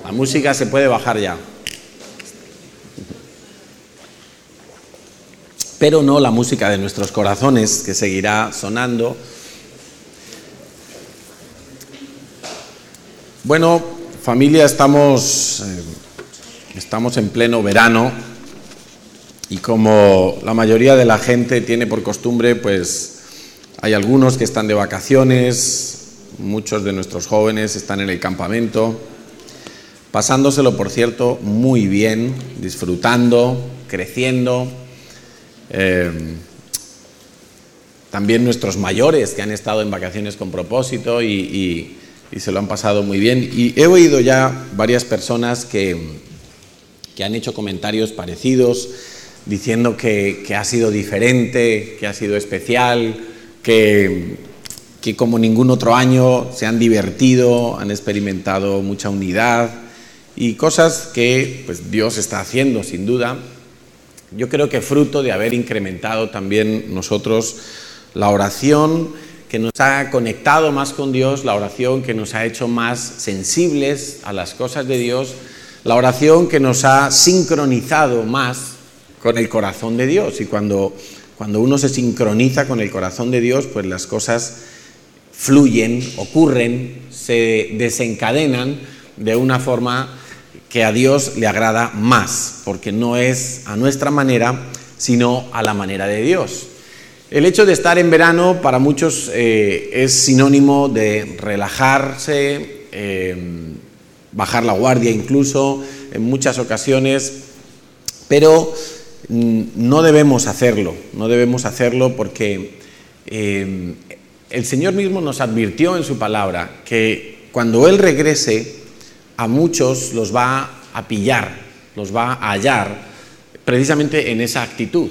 La música se puede bajar ya. Pero no la música de nuestros corazones, que seguirá sonando. Bueno, familia, estamos en pleno verano y como la mayoría de la gente tiene por costumbre, pues hay algunos que están de vacaciones, muchos de nuestros jóvenes están en el campamento, pasándoselo, por cierto, muy bien, disfrutando, creciendo. También nuestros mayores que han estado en vacaciones con propósito y se lo han pasado muy bien. Y he oído ya varias personas que han hecho comentarios parecidos, diciendo que ha sido diferente, que ha sido especial, que como ningún otro año se han divertido, han experimentado mucha unidad y cosas que pues Dios está haciendo, sin duda. Yo creo que fruto de haber incrementado también nosotros la oración que nos ha conectado más con Dios, la oración que nos ha hecho más sensibles a las cosas de Dios, la oración que nos ha sincronizado más con el corazón de Dios. Y cuando uno se sincroniza con el corazón de Dios, pues las cosas fluyen, ocurren, se desencadenan de una forma que a Dios le agrada más, porque no es a nuestra manera, sino a la manera de Dios. El hecho de estar en verano para muchos es sinónimo de relajarse, bajar la guardia incluso en muchas ocasiones, pero no debemos hacerlo porque el Señor mismo nos advirtió en su palabra que cuando Él regrese, a muchos los va a pillar, los va a hallar precisamente en esa actitud,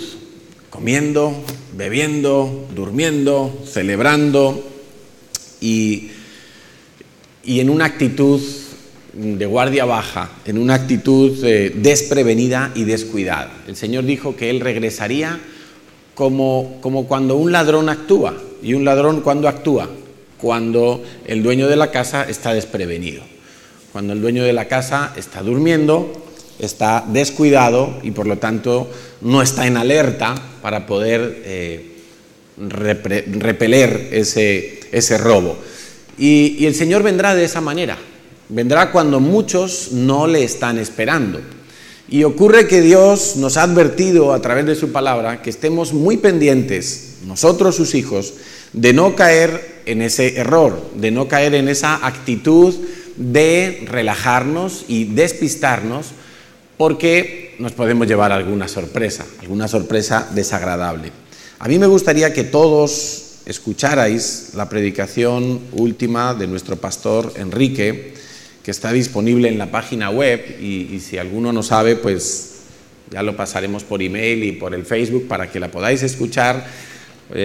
comiendo, bebiendo, durmiendo, celebrando y en una actitud de guardia baja, en una actitud desprevenida y descuidada. El Señor dijo que Él regresaría como cuando un ladrón actúa. ¿Y un ladrón cuándo actúa? Cuando el dueño de la casa está desprevenido. Cuando el dueño de la casa está durmiendo, está descuidado y por lo tanto no está en alerta para poder repeler ese robo. Y el Señor vendrá de esa manera, vendrá cuando muchos no le están esperando. Y ocurre que Dios nos ha advertido a través de su palabra que estemos muy pendientes, nosotros sus hijos, de no caer en ese error, de no caer en esa actitud de relajarnos y despistarnos, porque nos podemos llevar alguna sorpresa desagradable. A mí me gustaría que todos escucharais la predicación última de nuestro pastor Enrique, que está disponible en la página web y si alguno no sabe, pues ya lo pasaremos por email y por el Facebook para que la podáis escuchar.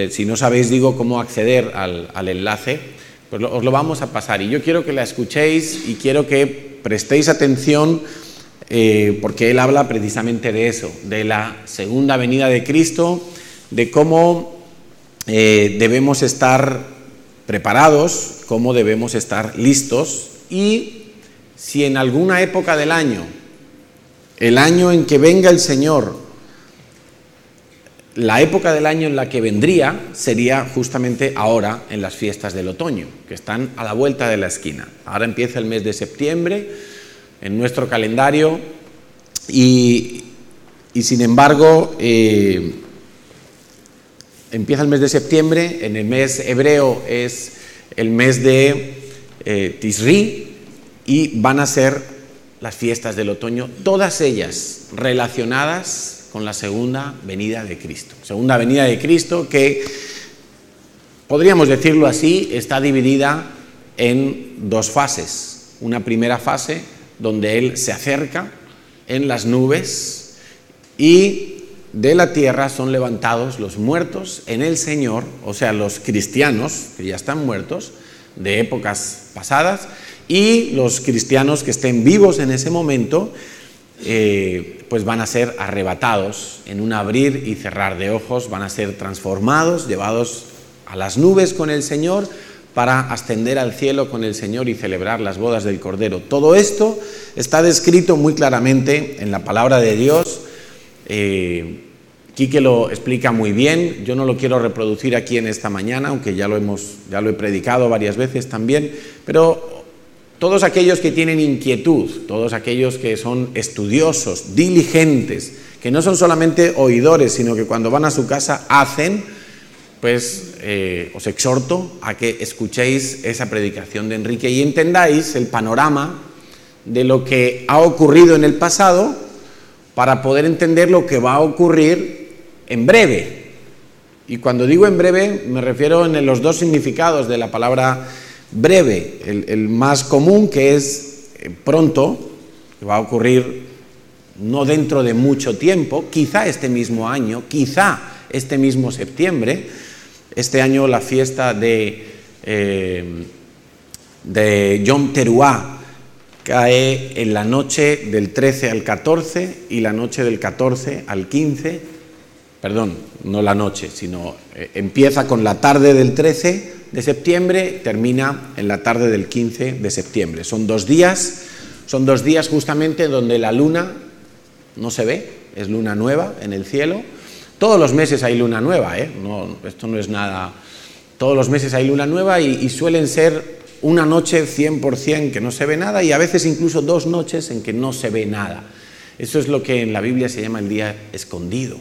Si no sabéis, cómo acceder al enlace, pues os lo vamos a pasar. Y yo quiero que la escuchéis y quiero que prestéis atención porque él habla precisamente de eso, de la segunda venida de Cristo, de cómo debemos estar preparados, cómo debemos estar listos y si en alguna época del año, el año en que venga el Señor, la época del año en la que vendría sería justamente ahora en las fiestas del otoño, que están a la vuelta de la esquina. Ahora empieza el mes de septiembre en nuestro calendario y sin embargo empieza el mes de septiembre, en el mes hebreo es el mes de Tisri y van a ser las fiestas del otoño, todas ellas relacionadas con la segunda venida de Cristo. Segunda venida de Cristo que, podríamos decirlo así, está dividida en dos fases. Una primera fase donde Él se acerca en las nubes y de la tierra son levantados los muertos en el Señor, o sea, los cristianos que ya están muertos de épocas pasadas y los cristianos que estén vivos en ese momento pues van a ser arrebatados en un abrir y cerrar de ojos, van a ser transformados, llevados a las nubes con el Señor para ascender al cielo con el Señor y celebrar las bodas del Cordero. Todo esto está descrito muy claramente en la palabra de Dios. Quique lo explica muy bien. Yo no lo quiero reproducir aquí en esta mañana, aunque ya lo he predicado varias veces también, pero todos aquellos que tienen inquietud, todos aquellos que son estudiosos, diligentes, que no son solamente oidores, sino que cuando van a su casa hacen, pues os exhorto a que escuchéis esa predicación de Enrique y entendáis el panorama de lo que ha ocurrido en el pasado para poder entender lo que va a ocurrir en breve. Y cuando digo en breve me refiero en los dos significados de la palabra breve. El más común, que es pronto, que va a ocurrir no dentro de mucho tiempo, quizá este mismo año, quizá este mismo septiembre. Este año la fiesta de Yom Teruah cae en la noche del 13 al 14 y la noche del 14 al 15, perdón, no la noche, sino empieza con la tarde del 13 de septiembre, termina en la tarde del 15 de septiembre. Son 2 días justamente donde la luna no se ve, es luna nueva en el cielo. Todos los meses hay luna nueva, no, esto no es nada. Todos los meses hay luna nueva y suelen ser una noche 100% que no se ve nada y a veces incluso 2 noches en que no se ve nada. Eso es lo que en la Biblia se llama el día escondido.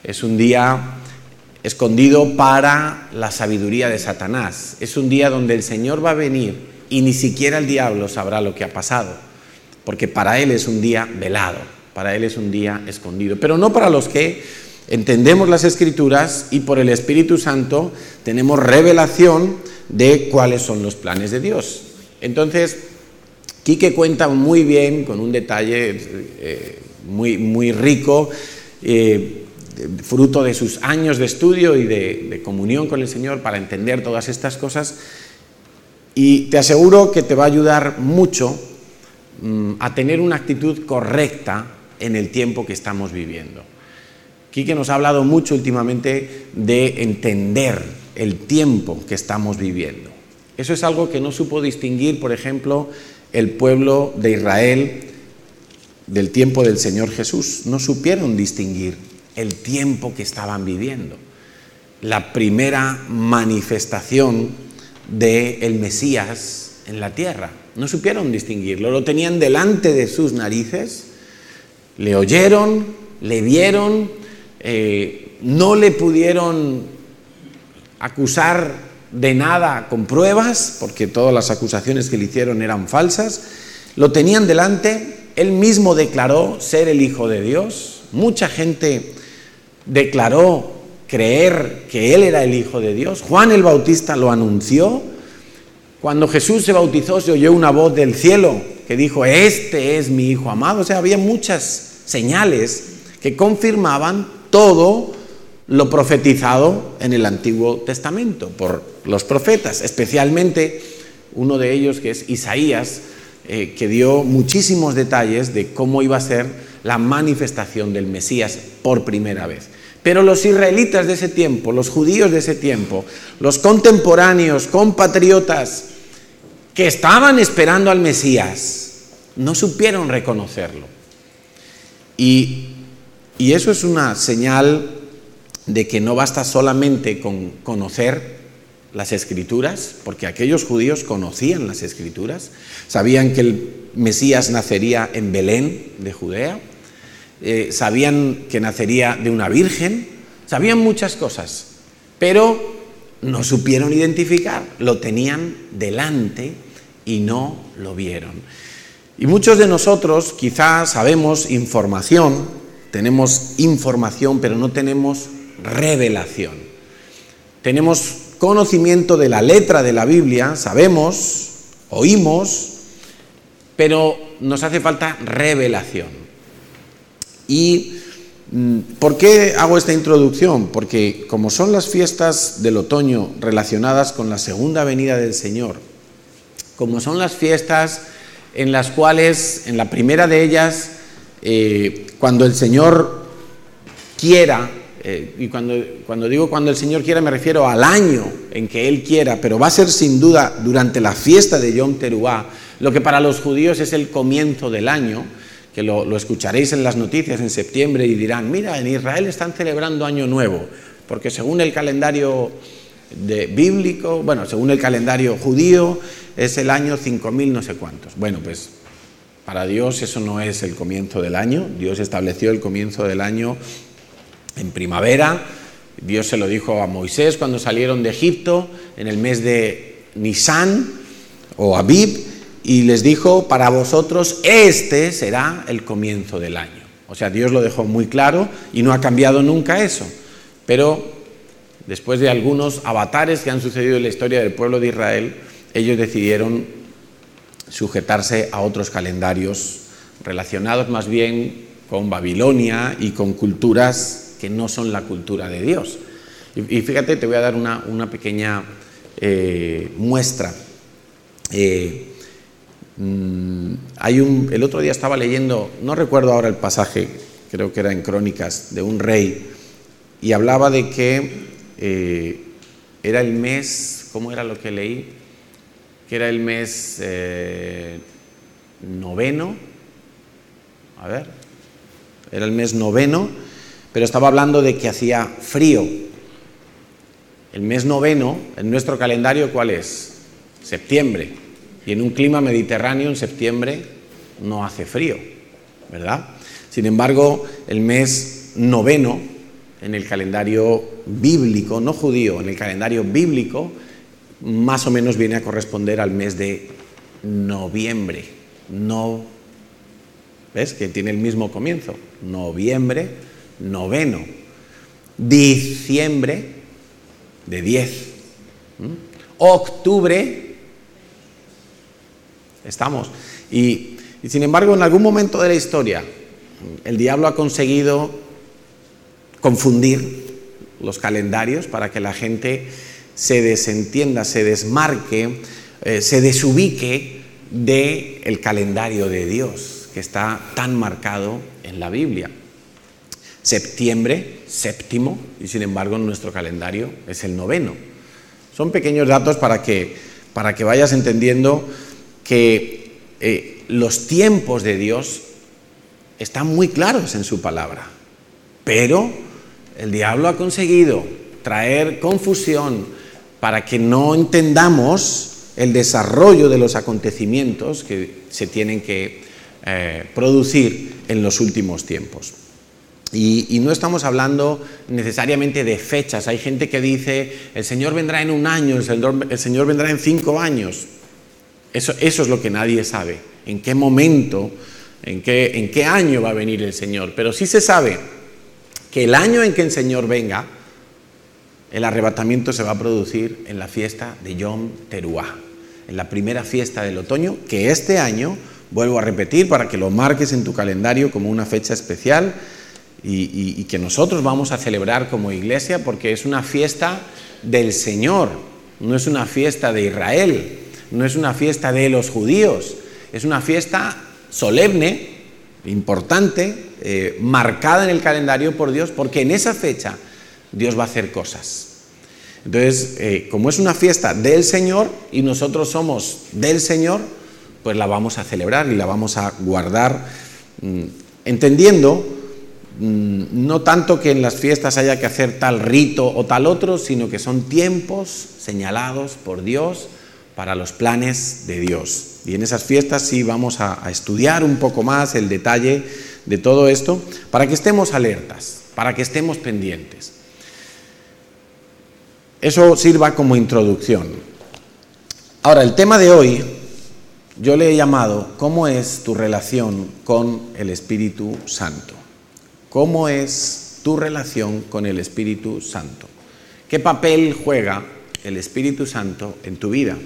Es un día escondido para la sabiduría de Satanás. Es un día donde el Señor va a venir y ni siquiera el diablo sabrá lo que ha pasado, porque para él es un día velado, para él es un día escondido. Pero no para los que entendemos las Escrituras y por el Espíritu Santo tenemos revelación de cuáles son los planes de Dios. Entonces, Quique cuenta muy bien, con un detalle muy rico, fruto de sus años de estudio y de comunión con el Señor para entender todas estas cosas, y te aseguro que te va a ayudar mucho a tener una actitud correcta en el tiempo que estamos viviendo. Quique nos ha hablado mucho últimamente de entender el tiempo que estamos viviendo. Eso es algo que no supo distinguir, por ejemplo, el pueblo de Israel del tiempo del Señor Jesús. No supieron distinguir el tiempo que estaban viviendo. La primera manifestación del Mesías en la tierra. No supieron distinguirlo. Lo tenían delante de sus narices. Le oyeron, le vieron, no le pudieron acusar de nada con pruebas, porque todas las acusaciones que le hicieron eran falsas. Lo tenían delante, él mismo declaró ser el Hijo de Dios. Mucha gente declaró creer que él era el Hijo de Dios. Juan el Bautista lo anunció. Cuando Jesús se bautizó, se oyó una voz del cielo que dijo: este es mi Hijo amado. O sea, había muchas señales que confirmaban todo lo profetizado en el Antiguo Testamento por los profetas, especialmente uno de ellos, que es Isaías, que dio muchísimos detalles de cómo iba a ser la manifestación del Mesías por primera vez. Pero los israelitas de ese tiempo, los judíos de ese tiempo, los contemporáneos, compatriotas que estaban esperando al Mesías, no supieron reconocerlo. Y eso es una señal de que no basta solamente con conocer las Escrituras, porque aquellos judíos conocían las Escrituras, sabían que el Mesías nacería en Belén de Judea, sabían que nacería de una virgen, sabían muchas cosas, pero no supieron identificar, lo tenían delante y no lo vieron. Y muchos de nosotros quizás sabemos información, tenemos información, pero no tenemos revelación. Tenemos conocimiento de la letra de la Biblia, sabemos, oímos, pero nos hace falta revelación. ¿Y por qué hago esta introducción? Porque como son las fiestas del otoño relacionadas con la segunda venida del Señor, como son las fiestas en las cuales, en la primera de ellas, cuando el Señor quiera, y cuando digo cuando el Señor quiera me refiero al año en que Él quiera, pero va a ser sin duda durante la fiesta de Yom Teruah, lo que para los judíos es el comienzo del año, que lo escucharéis en las noticias en septiembre y dirán, mira, en Israel están celebrando Año Nuevo, porque según el calendario bíblico, bueno, según el calendario judío, es el año 5000 no sé cuántos. Bueno, pues para Dios eso no es el comienzo del año. Dios estableció el comienzo del año en primavera. Dios se lo dijo a Moisés cuando salieron de Egipto, en el mes de Nisan o Abib, y les dijo, para vosotros este será el comienzo del año. O sea, Dios lo dejó muy claro y no ha cambiado nunca eso. Pero después de algunos avatares que han sucedido en la historia del pueblo de Israel, ellos decidieron sujetarse a otros calendarios relacionados más bien con Babilonia y con culturas que no son la cultura de Dios. Y fíjate, te voy a dar una pequeña muestra. El otro día estaba leyendo, no recuerdo ahora el pasaje, creo que era en Crónicas, de un rey, y hablaba de que era el mes, ¿cómo era lo que leí? Que era el mes noveno, era el mes noveno, pero estaba hablando de que hacía frío. El mes noveno, en nuestro calendario, ¿cuál es? Septiembre. Y en un clima mediterráneo, en septiembre, no hace frío, ¿verdad? Sin embargo, el mes noveno, en el calendario bíblico, no judío, en el calendario bíblico, más o menos viene a corresponder al mes de noviembre. ¿Ves? Que tiene el mismo comienzo. Noviembre, noveno. Diciembre, de 10. Octubre, estamos. Y sin embargo, en algún momento de la historia, el diablo ha conseguido confundir los calendarios para que la gente se desentienda, se desmarque, se desubique del calendario de Dios, que está tan marcado en la Biblia. Septiembre, séptimo, y sin embargo en nuestro calendario es el noveno. Son pequeños datos para que vayas entendiendo que los tiempos de Dios están muy claros en su palabra, pero el diablo ha conseguido traer confusión para que no entendamos el desarrollo de los acontecimientos que se tienen que producir en los últimos tiempos. Y no estamos hablando necesariamente de fechas. Hay gente que dice, el Señor vendrá en 1 año, el Señor vendrá en 5 años. Eso es lo que nadie sabe, en qué momento, en qué año va a venir el Señor. Pero sí se sabe que el año en que el Señor venga, el arrebatamiento se va a producir en la fiesta de Yom Teruah, en la primera fiesta del otoño, que este año, vuelvo a repetir para que lo marques en tu calendario como una fecha especial, y que nosotros vamos a celebrar como iglesia, porque es una fiesta del Señor, no es una fiesta de Israel, no es una fiesta de los judíos, es una fiesta solemne, importante, marcada en el calendario por Dios, porque en esa fecha Dios va a hacer cosas. Entonces, como es una fiesta del Señor y nosotros somos del Señor, pues la vamos a celebrar y la vamos a guardar, entendiendo no tanto que en las fiestas haya que hacer tal rito o tal otro, sino que son tiempos señalados por Dios para los planes de Dios. Y en esas fiestas sí vamos a estudiar un poco más el detalle de todo esto, para que estemos alertas, para que estemos pendientes. Eso sirva como introducción. Ahora, el tema de hoy, yo le he llamado, ¿cómo es tu relación con el Espíritu Santo? ¿Cómo es tu relación con el Espíritu Santo? ¿Qué papel juega el Espíritu Santo en tu vida?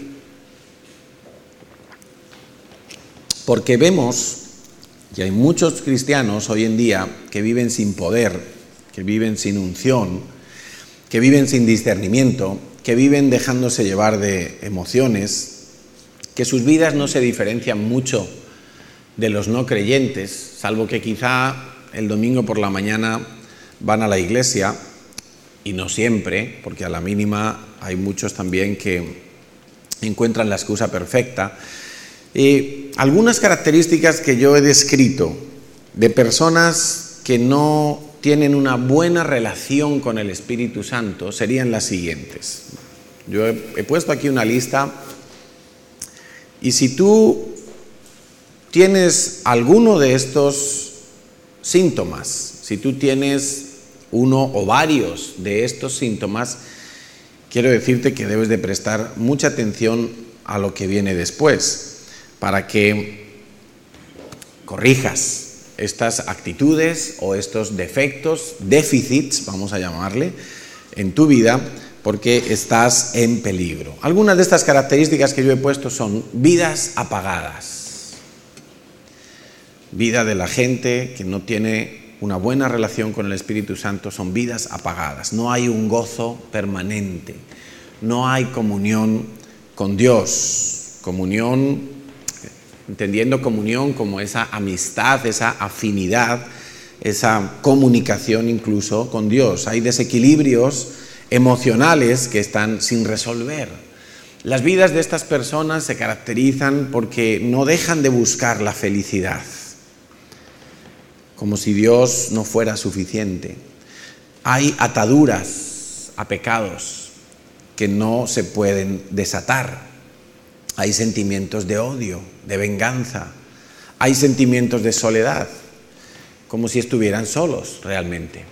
Porque vemos que hay muchos cristianos hoy en día que viven sin poder, que viven sin unción, que viven sin discernimiento, que viven dejándose llevar de emociones, que sus vidas no se diferencian mucho de los no creyentes, salvo que quizá el domingo por la mañana van a la iglesia y no siempre, porque a la mínima hay muchos también que encuentran la excusa perfecta. Algunas características que yo he descrito de personas que no tienen una buena relación con el Espíritu Santo serían las siguientes. Yo he puesto aquí una lista, y si tú tienes alguno de estos síntomas, si tú tienes uno o varios de estos síntomas, quiero decirte que debes de prestar mucha atención a lo que viene después, para que corrijas estas actitudes o estos defectos, déficits, vamos a llamarle, en tu vida, porque estás en peligro. Algunas de estas características que yo he puesto son vidas apagadas. Vida de la gente que no tiene una buena relación con el Espíritu Santo son vidas apagadas. No hay un gozo permanente, no hay comunión con Dios. Comunión, entendiendo comunión como esa amistad, esa afinidad, esa comunicación incluso con Dios. Hay desequilibrios emocionales que están sin resolver. Las vidas de estas personas se caracterizan porque no dejan de buscar la felicidad, como si Dios no fuera suficiente. Hay ataduras a pecados que no se pueden desatar. Hay sentimientos de odio, de venganza. Hay sentimientos de soledad, como si estuvieran solos realmente.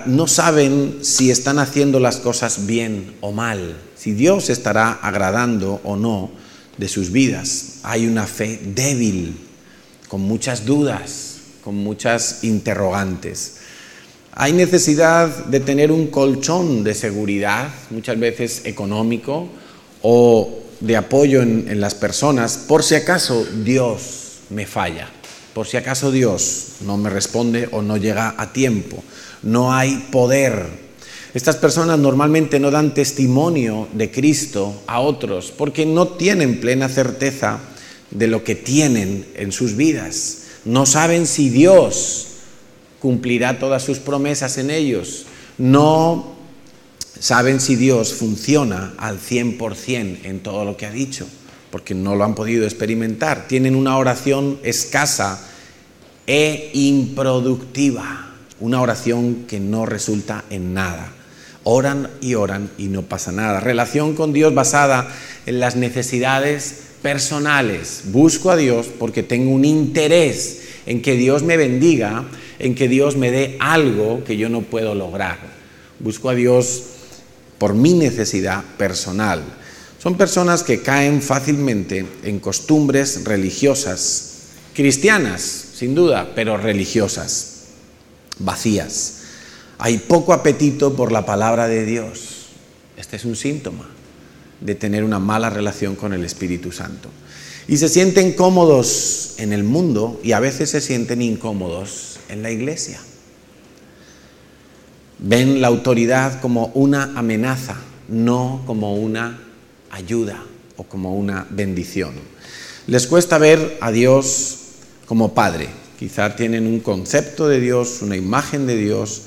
No saben si están haciendo las cosas bien o mal, si Dios estará agradando o no de sus vidas. Hay una fe débil, con muchas dudas, con muchas interrogantes. Hay necesidad de tener un colchón de seguridad, muchas veces económico, o de apoyo en las personas, por si acaso Dios me falla, por si acaso Dios no me responde o no llega a tiempo. No hay poder. Estas personas normalmente no dan testimonio de Cristo a otros porque no tienen plena certeza de lo que tienen en sus vidas. No saben si Dios cumplirá todas sus promesas en ellos. No saben si Dios funciona al 100% en todo lo que ha dicho, porque no lo han podido experimentar. Tienen una oración escasa e improductiva, una oración que no resulta en nada. Oran y no pasa nada. Relación con Dios basada en las necesidades personales. Busco a Dios porque tengo un interés en que Dios me bendiga, en que Dios me dé algo que yo no puedo lograr. Busco a Dios por mi necesidad personal. Son personas que caen fácilmente en costumbres religiosas, cristianas, sin duda, pero religiosas, vacías. Hay poco apetito por la palabra de Dios. Este es un síntoma de tener una mala relación con el Espíritu Santo. Y se sienten cómodos en el mundo y a veces se sienten incómodos en la iglesia. Ven la autoridad como una amenaza, no como una ayuda o como una bendición. Les cuesta ver a Dios como Padre. Quizá tienen un concepto de Dios, una imagen de Dios,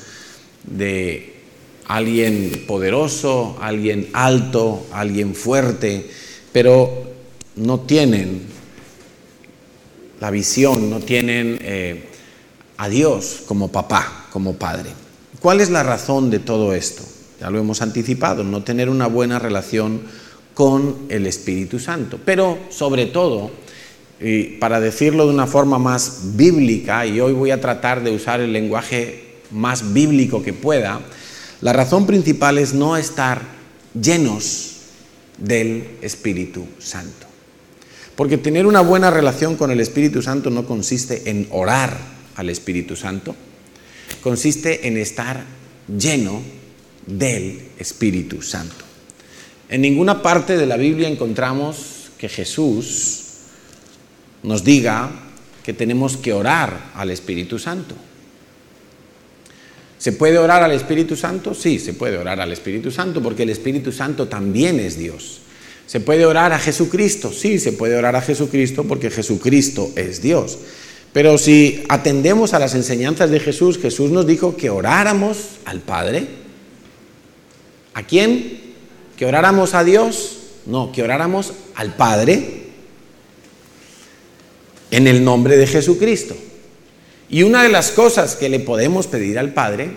de alguien poderoso, alguien alto, alguien fuerte, pero no tienen la visión, no tienen a Dios como papá, como Padre. ¿Cuál es la razón de todo esto? Ya lo hemos anticipado, no tener una buena relación con el Espíritu Santo. Pero sobre todo, para decirlo de una forma más bíblica, y hoy voy a tratar de usar el lenguaje más bíblico que pueda, la razón principal es no estar llenos del Espíritu Santo. Porque tener una buena relación con el Espíritu Santo no consiste en orar al Espíritu Santo, consiste en estar lleno del Espíritu Santo. En ninguna parte de la Biblia encontramos que Jesús nos diga que tenemos que orar al Espíritu Santo. ¿Se puede orar al Espíritu Santo? Sí, se puede orar al Espíritu Santo porque el Espíritu Santo también es Dios. ¿Se puede orar a Jesucristo? Sí, se puede orar a Jesucristo porque Jesucristo es Dios. Pero si atendemos a las enseñanzas de Jesús, Jesús nos dijo que oráramos al Padre. ¿A quién? ¿Que oráramos a Dios? No, que oráramos al Padre en el nombre de Jesucristo. Y una de las cosas que le podemos pedir al Padre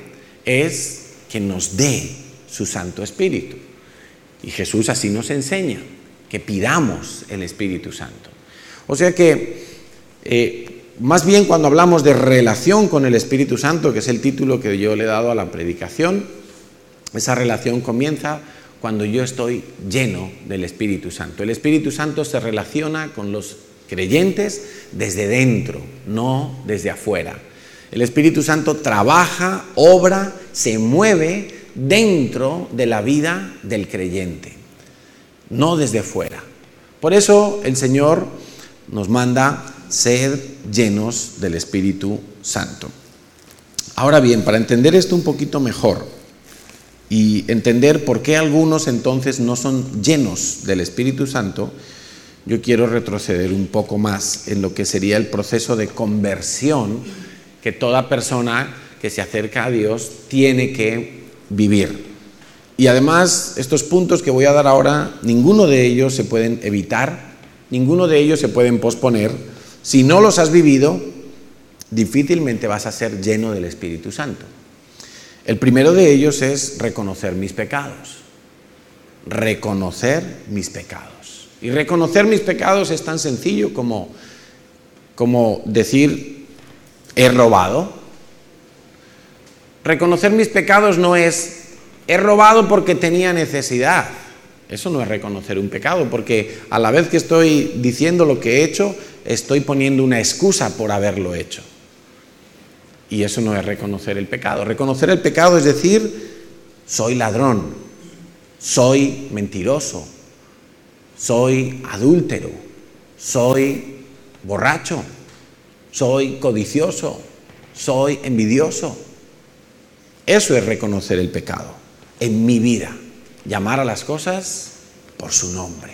es que nos dé su Santo Espíritu. Y Jesús así nos enseña, que pidamos el Espíritu Santo. O sea que, más bien cuando hablamos de relación con el Espíritu Santo, que es el título que yo le he dado a la predicación, esa relación comienza cuando yo estoy lleno del Espíritu Santo. El Espíritu Santo se relaciona con los creyentes desde dentro, no desde afuera. El Espíritu Santo trabaja, obra, se mueve dentro de la vida del creyente, no desde fuera. Por eso el Señor nos manda ser llenos del Espíritu Santo. Ahora bien, para entender esto un poquito mejor y entender por qué algunos entonces no son llenos del Espíritu Santo, yo quiero retroceder un poco más en lo que sería el proceso de conversión que toda persona que se acerca a Dios tiene que vivir. Y además, estos puntos que voy a dar ahora, ninguno de ellos se pueden evitar, ninguno de ellos se pueden posponer. Si no los has vivido, difícilmente vas a ser lleno del Espíritu Santo. El primero de ellos es reconocer mis pecados. Reconocer mis pecados. Y reconocer mis pecados es tan sencillo como decir, he robado. Reconocer mis pecados no es, he robado porque tenía necesidad. Eso no es reconocer un pecado, porque a la vez que estoy diciendo lo que he hecho, estoy poniendo una excusa por haberlo hecho. Y eso no es reconocer el pecado. Reconocer el pecado es decir, soy ladrón, soy mentiroso, soy adúltero, soy borracho, soy codicioso, soy envidioso. Eso es reconocer el pecado en mi vida. Llamar a las cosas por su nombre.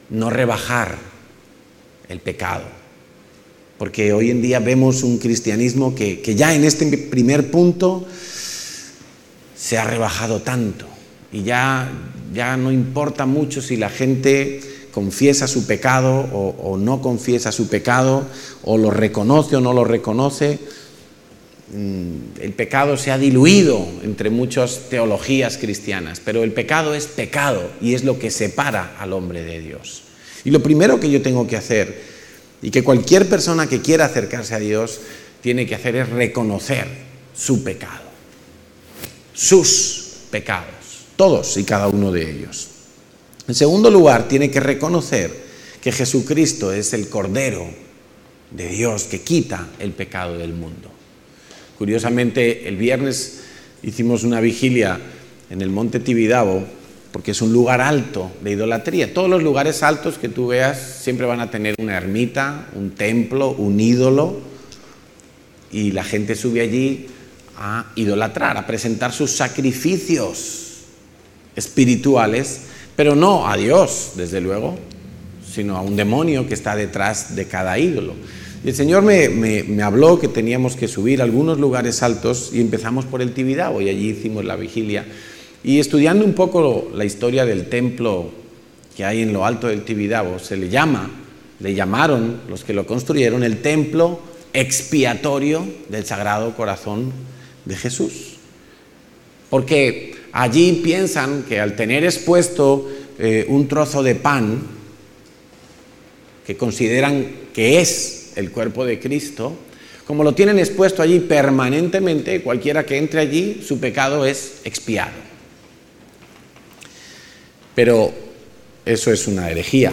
No rebajar el pecado. Porque hoy en día vemos un cristianismo que ya en este primer punto se ha rebajado tanto. Y ya no importa mucho si la gente confiesa su pecado o no confiesa su pecado, o lo reconoce o no lo reconoce. El pecado se ha diluido entre muchas teologías cristianas, pero el pecado es pecado y es lo que separa al hombre de Dios. Y lo primero que yo tengo que hacer, y que cualquier persona que quiera acercarse a Dios tiene que hacer, es reconocer su pecado, sus pecados, todos y cada uno de ellos. En segundo lugar, tiene que reconocer que Jesucristo es el Cordero de Dios que quita el pecado del mundo. Curiosamente, el viernes hicimos una vigilia en el monte Tibidabo, porque es un lugar alto de idolatría. Todos los lugares altos que tú veas siempre van a tener una ermita, un templo, un ídolo, y la gente sube allí a idolatrar, a presentar sus sacrificios espirituales, pero no a Dios, desde luego, sino a un demonio que está detrás de cada ídolo. Y el Señor me habló que teníamos que subir a algunos lugares altos y empezamos por el Tibidabo y allí hicimos la vigilia. Y estudiando un poco la historia del templo que hay en lo alto del Tibidabo, le llamaron los que lo construyeron el templo expiatorio del Sagrado Corazón de Jesús. Porque allí piensan que al tener expuesto un trozo de pan, que consideran que es el cuerpo de Cristo, como lo tienen expuesto allí permanentemente, cualquiera que entre allí, su pecado es expiado. Pero eso es una herejía,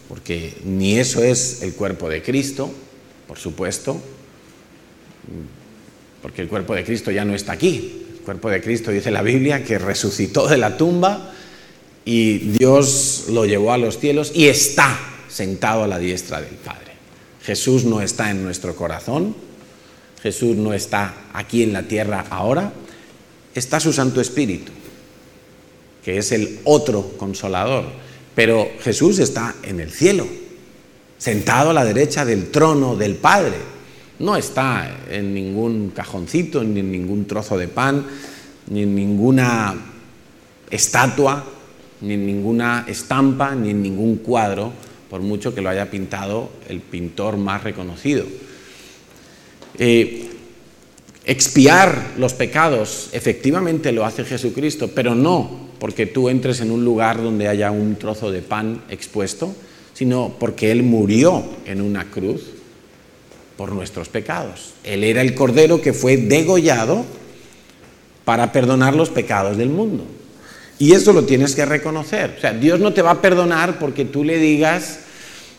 porque ni eso es el cuerpo de Cristo, por supuesto, porque el cuerpo de Cristo ya no está aquí. El cuerpo de Cristo, dice la Biblia, que resucitó de la tumba y Dios lo llevó a los cielos y está sentado a la diestra del Padre. Jesús no está en nuestro corazón, Jesús no está aquí en la tierra ahora, está su Santo Espíritu, que es el otro consolador, pero Jesús está en el cielo sentado a la derecha del trono del Padre. No está en ningún cajoncito, ni en ningún trozo de pan, ni en ninguna estatua, ni en ninguna estampa, ni en ningún cuadro, por mucho que lo haya pintado el pintor más reconocido. Expiar los pecados, efectivamente lo hace Jesucristo, pero no porque tú entres en un lugar donde haya un trozo de pan expuesto, sino porque Él murió en una cruz por nuestros pecados. Él era el Cordero que fue degollado para perdonar los pecados del mundo. Y eso lo tienes que reconocer. O sea, Dios no te va a perdonar porque tú le digas,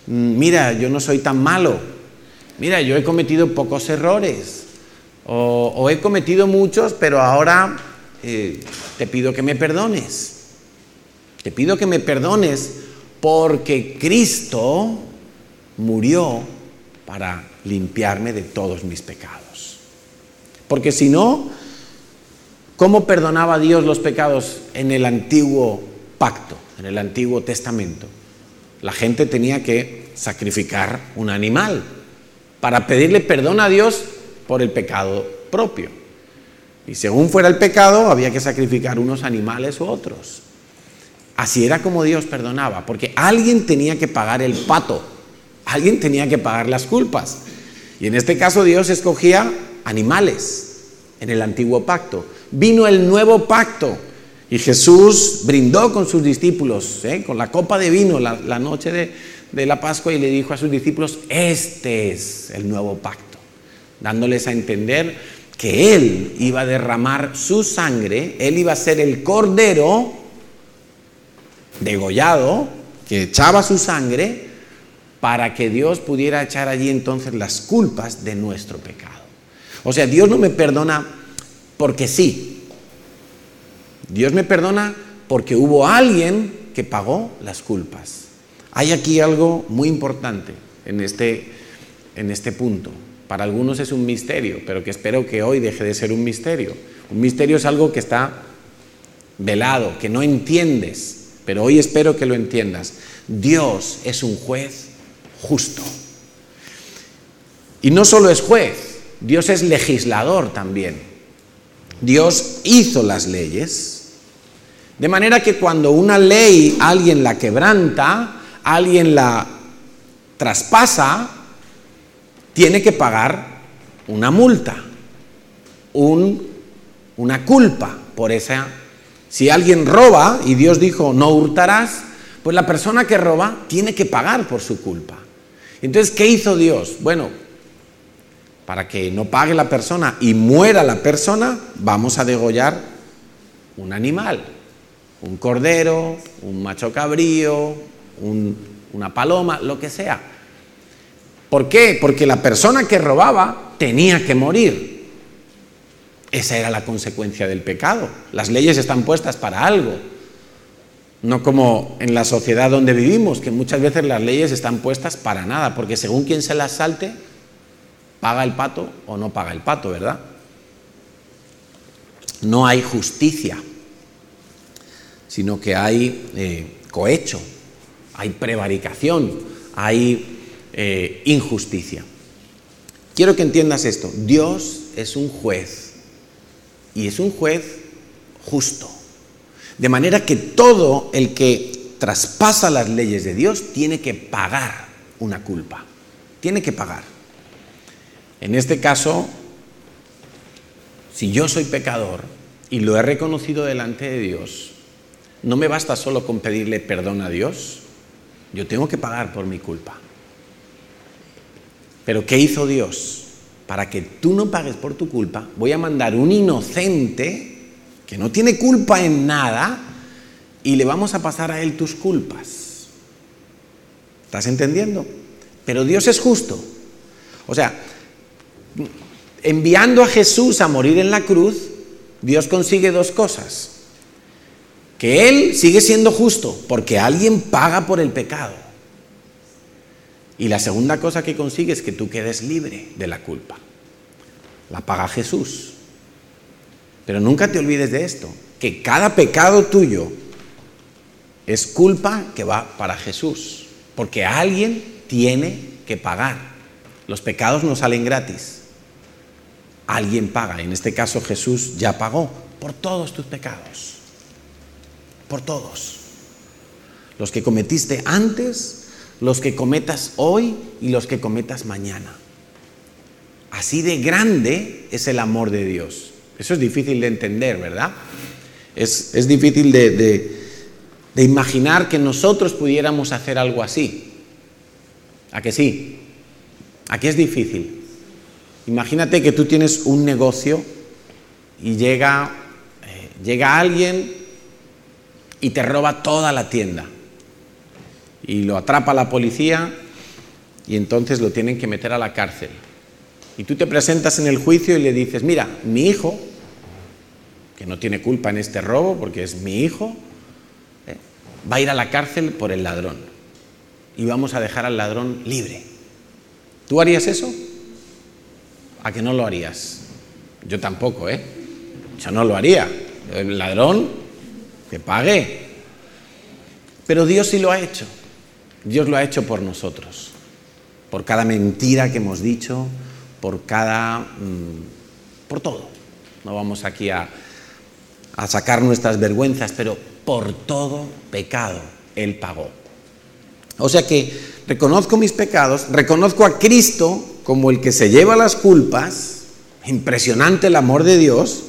mira, yo no soy tan malo, mira, yo he cometido pocos errores, o he cometido muchos, pero ahora te pido que me perdones. Te pido que me perdones porque Cristo murió para limpiarme de todos mis pecados. Porque si no, ¿cómo perdonaba Dios los pecados en el antiguo pacto, en el Antiguo Testamento? La gente tenía que sacrificar un animal para pedirle perdón a Dios por el pecado propio. Y según fuera el pecado, había que sacrificar unos animales u otros. Así era como Dios perdonaba, porque alguien tenía que pagar el pato, alguien tenía que pagar las culpas. Y en este caso Dios escogía animales en el antiguo pacto. Vino el nuevo pacto y Jesús brindó con sus discípulos, con la copa de vino la noche de la Pascua, y le dijo a sus discípulos, este es el nuevo pacto, dándoles a entender que Él iba a derramar su sangre, Él iba a ser el Cordero degollado, que echaba su sangre, para que Dios pudiera echar allí entonces las culpas de nuestro pecado. O sea, Dios no me perdona porque sí. Dios me perdona porque hubo alguien que pagó las culpas. Hay aquí algo muy importante en este punto. Para algunos es un misterio, pero que espero que hoy deje de ser un misterio. Un misterio es algo que está velado, que no entiendes, pero hoy espero que lo entiendas. Dios es un juez justo. Y no solo es juez, Dios es legislador también. Dios hizo las leyes, de manera que cuando una ley alguien la quebranta, alguien la traspasa, tiene que pagar una multa, una culpa por esa. Si alguien roba y Dios dijo no hurtarás, pues la persona que roba tiene que pagar por su culpa. Entonces, ¿qué hizo Dios? Bueno, para que no pague la persona y muera la persona, vamos a degollar un animal, un cordero, un macho cabrío, una paloma, lo que sea. ¿Por qué? Porque la persona que robaba tenía que morir. Esa era la consecuencia del pecado. Las leyes están puestas para algo. No como en la sociedad donde vivimos, que muchas veces las leyes están puestas para nada, porque según quien se las salte, paga el pato o no paga el pato, ¿verdad? No hay justicia, sino que hay cohecho, hay prevaricación, hay injusticia. Quiero que entiendas esto. Dios es un juez, y es un juez justo. De manera que todo el que traspasa las leyes de Dios tiene que pagar una culpa. Tiene que pagar. En este caso, si yo soy pecador y lo he reconocido delante de Dios, no me basta solo con pedirle perdón a Dios, yo tengo que pagar por mi culpa. Pero ¿qué hizo Dios? Para que tú no pagues por tu culpa, voy a mandar un inocente que no tiene culpa en nada, y le vamos a pasar a él tus culpas. ¿Estás entendiendo? Pero Dios es justo. O sea, enviando a Jesús a morir en la cruz, Dios consigue dos cosas. Que Él sigue siendo justo, porque alguien paga por el pecado. Y la segunda cosa que consigue es que tú quedes libre de la culpa. La paga Jesús. Pero nunca te olvides de esto, que cada pecado tuyo es culpa que va para Jesús, porque alguien tiene que pagar. Los pecados no salen gratis. Alguien paga. En este caso Jesús ya pagó por todos tus pecados. Por todos. Los que cometiste antes, los que cometas hoy y los que cometas mañana. Así de grande es el amor de Dios. Eso es difícil de entender, ¿verdad? Es difícil de imaginar que nosotros pudiéramos hacer algo así. ¿A que sí? ¿A qué es difícil? Imagínate que tú tienes un negocio y llega alguien y te roba toda la tienda. Y lo atrapa la policía y entonces lo tienen que meter a la cárcel. Y tú te presentas en el juicio y le dices, mira, mi hijo, que no tiene culpa en este robo porque es mi hijo, va a ir a la cárcel por el ladrón. Y vamos a dejar al ladrón libre. ¿Tú harías eso? ¿A que no lo harías? Yo tampoco, Yo no lo haría. El ladrón, que pague. Pero Dios sí lo ha hecho. Dios lo ha hecho por nosotros. Por cada mentira que hemos dicho, por todo. No vamos aquí a sacar nuestras vergüenzas, pero por todo pecado Él pagó. O sea que reconozco mis pecados, reconozco a Cristo como el que se lleva las culpas, impresionante el amor de Dios,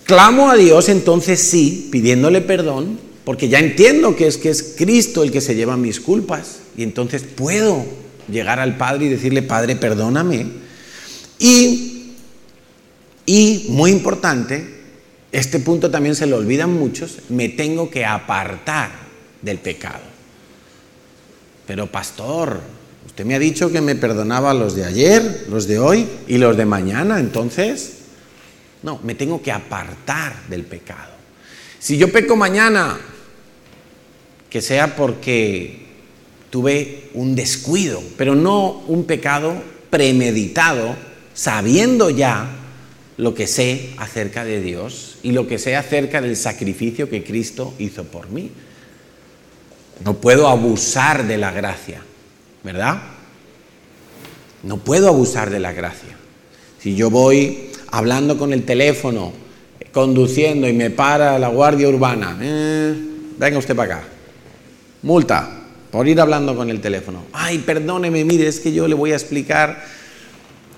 clamo a Dios entonces sí, pidiéndole perdón, porque ya entiendo que es Cristo el que se lleva mis culpas, y entonces puedo llegar al Padre y decirle, Padre, perdóname. Y muy importante, este punto también se lo olvidan muchos, me tengo que apartar del pecado. Pero pastor, usted me ha dicho que me perdonaba los de ayer, los de hoy y los de mañana, entonces, no, me tengo que apartar del pecado. Si yo peco mañana, que sea porque tuve un descuido, pero no un pecado premeditado, sabiendo ya lo que sé acerca de Dios y lo que sé acerca del sacrificio que Cristo hizo por mí. No puedo abusar de la gracia, ¿verdad? No puedo abusar de la gracia. Si yo voy hablando con el teléfono, conduciendo y me para la guardia urbana, venga usted para acá, multa por ir hablando con el teléfono. Ay, perdóneme, mire, es que yo le voy a explicar,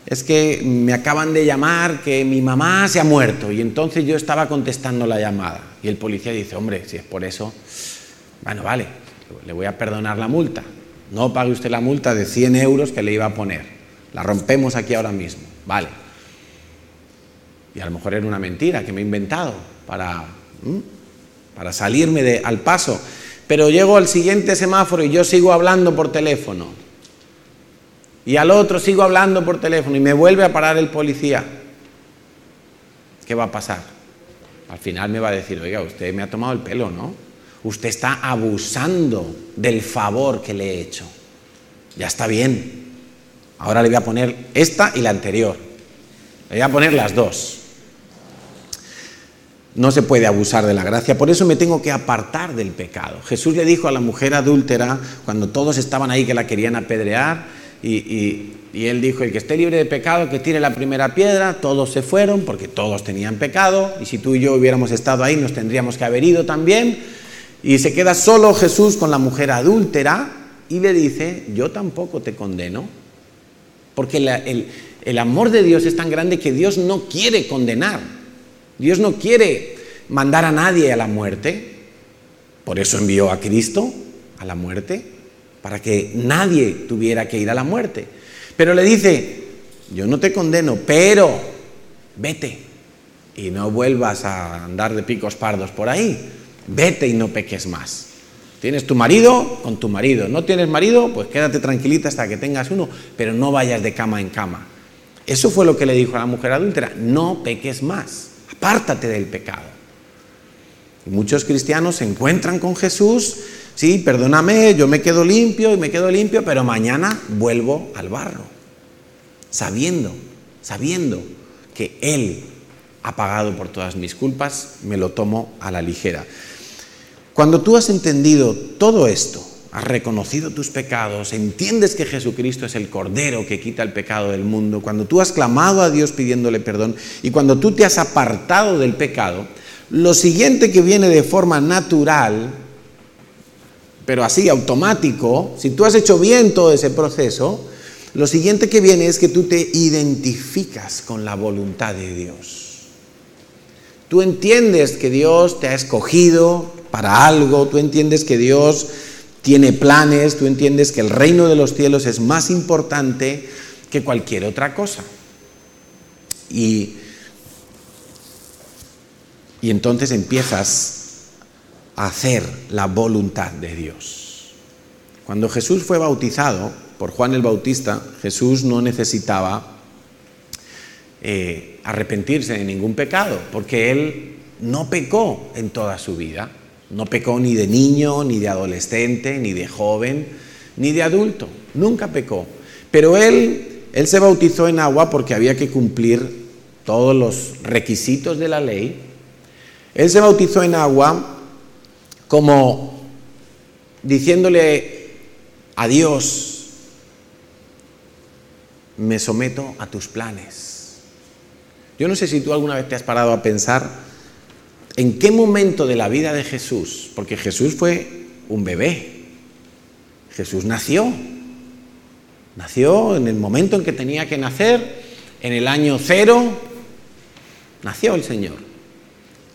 es que me acaban de llamar que mi mamá se ha muerto y entonces yo estaba contestando la llamada. Y el policía dice, hombre, si es por eso, bueno, vale, le voy a perdonar la multa. No pague usted la multa de 100 euros que le iba a poner. La rompemos aquí ahora mismo, vale. Y a lo mejor era una mentira que me he inventado para salirme al paso. Pero llego al siguiente semáforo y yo sigo hablando por teléfono. Y al otro sigo hablando por teléfono y me vuelve a parar el policía. ¿Qué va a pasar? Al final me va a decir, oiga, usted me ha tomado el pelo, ¿no? Usted está abusando del favor que le he hecho. Ya está bien. Ahora le voy a poner esta y la anterior. Le voy a poner las dos. No se puede abusar de la gracia, por eso me tengo que apartar del pecado. Jesús le dijo a la mujer adúltera, cuando todos estaban ahí que la querían apedrear, y él dijo, el que esté libre de pecado, que tire la primera piedra. Todos se fueron, porque todos tenían pecado, y si tú y yo hubiéramos estado ahí, nos tendríamos que haber ido también. Y se queda solo Jesús con la mujer adúltera, y le dice, yo tampoco te condeno, porque el amor de Dios es tan grande que Dios no quiere condenar. Dios no quiere mandar a nadie a la muerte. Por eso envió a Cristo a la muerte, para que nadie tuviera que ir a la muerte. Pero le dice, yo no te condeno, pero vete y no vuelvas a andar de picos pardos por ahí. Vete y no peques más. ¿Tienes tu marido? Con tu marido. ¿No tienes marido? Pues quédate tranquilita hasta que tengas uno, pero no vayas de cama en cama. Eso fue lo que le dijo a la mujer adúltera, no peques más, apártate del pecado. Y muchos cristianos se encuentran con Jesús, sí, perdóname, yo me quedo limpio, pero mañana vuelvo al barro, sabiendo que Él ha pagado por todas mis culpas, me lo tomo a la ligera. Cuando tú has entendido todo esto, has reconocido tus pecados, entiendes que Jesucristo es el Cordero que quita el pecado del mundo, cuando tú has clamado a Dios pidiéndole perdón y cuando tú te has apartado del pecado, lo siguiente que viene de forma natural, pero así automático, si tú has hecho bien todo ese proceso, lo siguiente que viene es que tú te identificas con la voluntad de Dios. Tú entiendes que Dios te ha escogido para algo, tú entiendes que Dios tiene planes, tú entiendes que el reino de los cielos es más importante que cualquier otra cosa. Y entonces empiezas a hacer la voluntad de Dios. Cuando Jesús fue bautizado por Juan el Bautista, Jesús no necesitaba arrepentirse de ningún pecado, porque él no pecó en toda su vida. No pecó ni de niño, ni de adolescente, ni de joven, ni de adulto. Nunca pecó. Pero él se bautizó en agua porque había que cumplir todos los requisitos de la ley. Él se bautizó en agua como diciéndole a Dios: me someto a tus planes. Yo no sé si tú alguna vez te has parado a pensar en qué momento de la vida de Jesús, porque Jesús fue un bebé, Jesús nació en el momento en que tenía que nacer, en el año 0, nació el Señor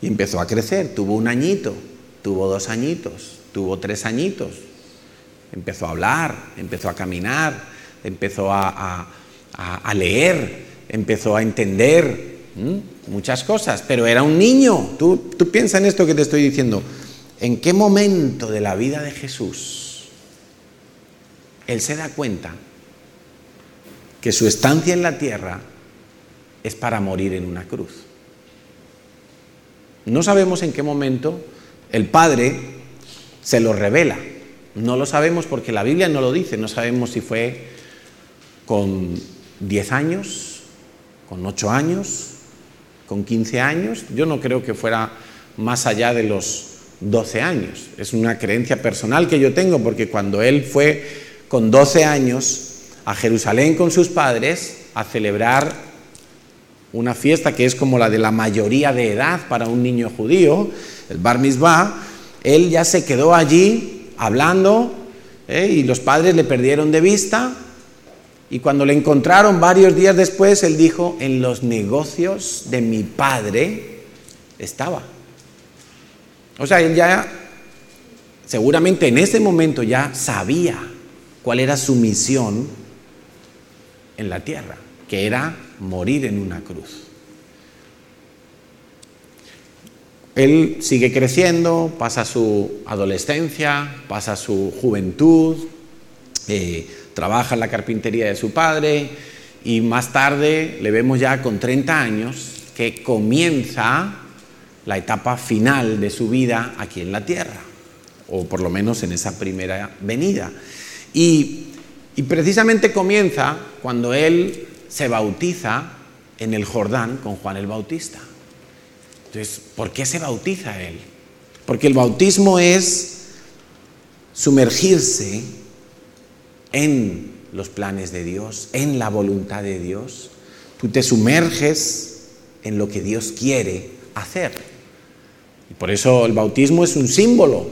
y empezó a crecer, tuvo 1 añito, tuvo 2 añitos, tuvo 3 añitos, empezó a hablar, empezó a caminar, empezó a leer, empezó a entender muchas cosas, pero era un niño. Tú piensa en esto que te estoy diciendo. ¿En qué momento de la vida de Jesús él se da cuenta que su estancia en la tierra es para morir en una cruz? No sabemos en qué momento el Padre se lo revela. No lo sabemos porque la Biblia no lo dice. No sabemos si fue con 10 años, con 8 años, con 15 años. Yo no creo que fuera más allá de los 12 años. Es una creencia personal que yo tengo, porque cuando él fue con 12 años a Jerusalén con sus padres a celebrar una fiesta que es como la de la mayoría de edad para un niño judío, el Bar Mitzvah, él ya se quedó allí hablando, y los padres le perdieron de vista. Y cuando le encontraron varios días después, él dijo: en los negocios de mi padre estaba. O sea, él ya, seguramente en ese momento ya sabía cuál era su misión en la tierra, que era morir en una cruz. Él sigue creciendo, pasa su adolescencia, pasa su juventud, trabaja en la carpintería de su padre, y más tarde le vemos ya con 30 años que comienza la etapa final de su vida aquí en la tierra, o por lo menos en esa primera venida. Y precisamente comienza cuando él se bautiza en el Jordán con Juan el Bautista. Entonces, ¿por qué se bautiza él? Porque el bautismo es sumergirse en los planes de Dios, en la voluntad de Dios. Tú te sumerges en lo que Dios quiere hacer. Y por eso el bautismo es un símbolo.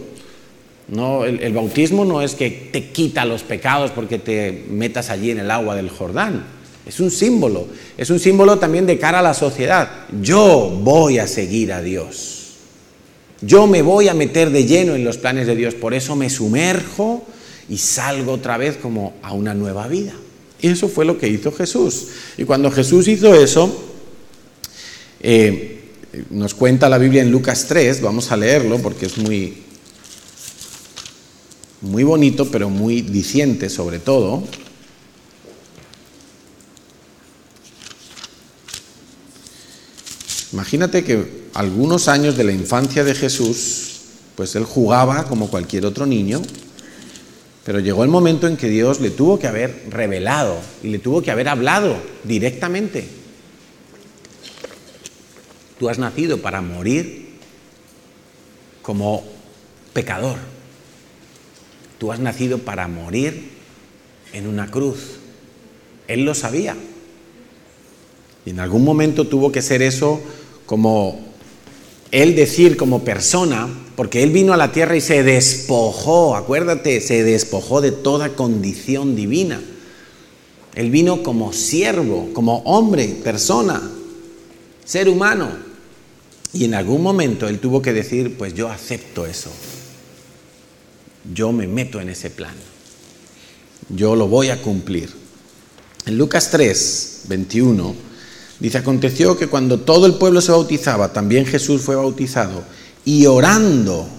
No, el bautismo no es que te quita los pecados porque te metas allí en el agua del Jordán. Es un símbolo también de cara a la sociedad. Yo voy a seguir a Dios. Yo me voy a meter de lleno en los planes de Dios, por eso me sumerjo y salgo otra vez como a una nueva vida. Y eso fue lo que hizo Jesús. Y cuando Jesús hizo eso, nos cuenta la Biblia en Lucas 3, vamos a leerlo porque es muy bonito, pero muy diciente sobre todo. Imagínate que algunos años de la infancia de Jesús, pues él jugaba como cualquier otro niño, pero llegó el momento en que Dios le tuvo que haber revelado y le tuvo que haber hablado directamente. Tú has nacido para morir como pecador. tú has nacido para morir en una cruz. Él lo sabía. Y en algún momento tuvo que ser eso como él decir como persona, porque él vino a la tierra y se despojó, acuérdate, se despojó de toda condición divina. Él vino como siervo, como hombre, persona, ser humano. Y en algún momento él tuvo que decir, pues yo acepto eso. Yo me meto en ese plan. Yo lo voy a cumplir. En Lucas 3, 21, dice, aconteció que cuando todo el pueblo se bautizaba, también Jesús fue bautizado. Y orando,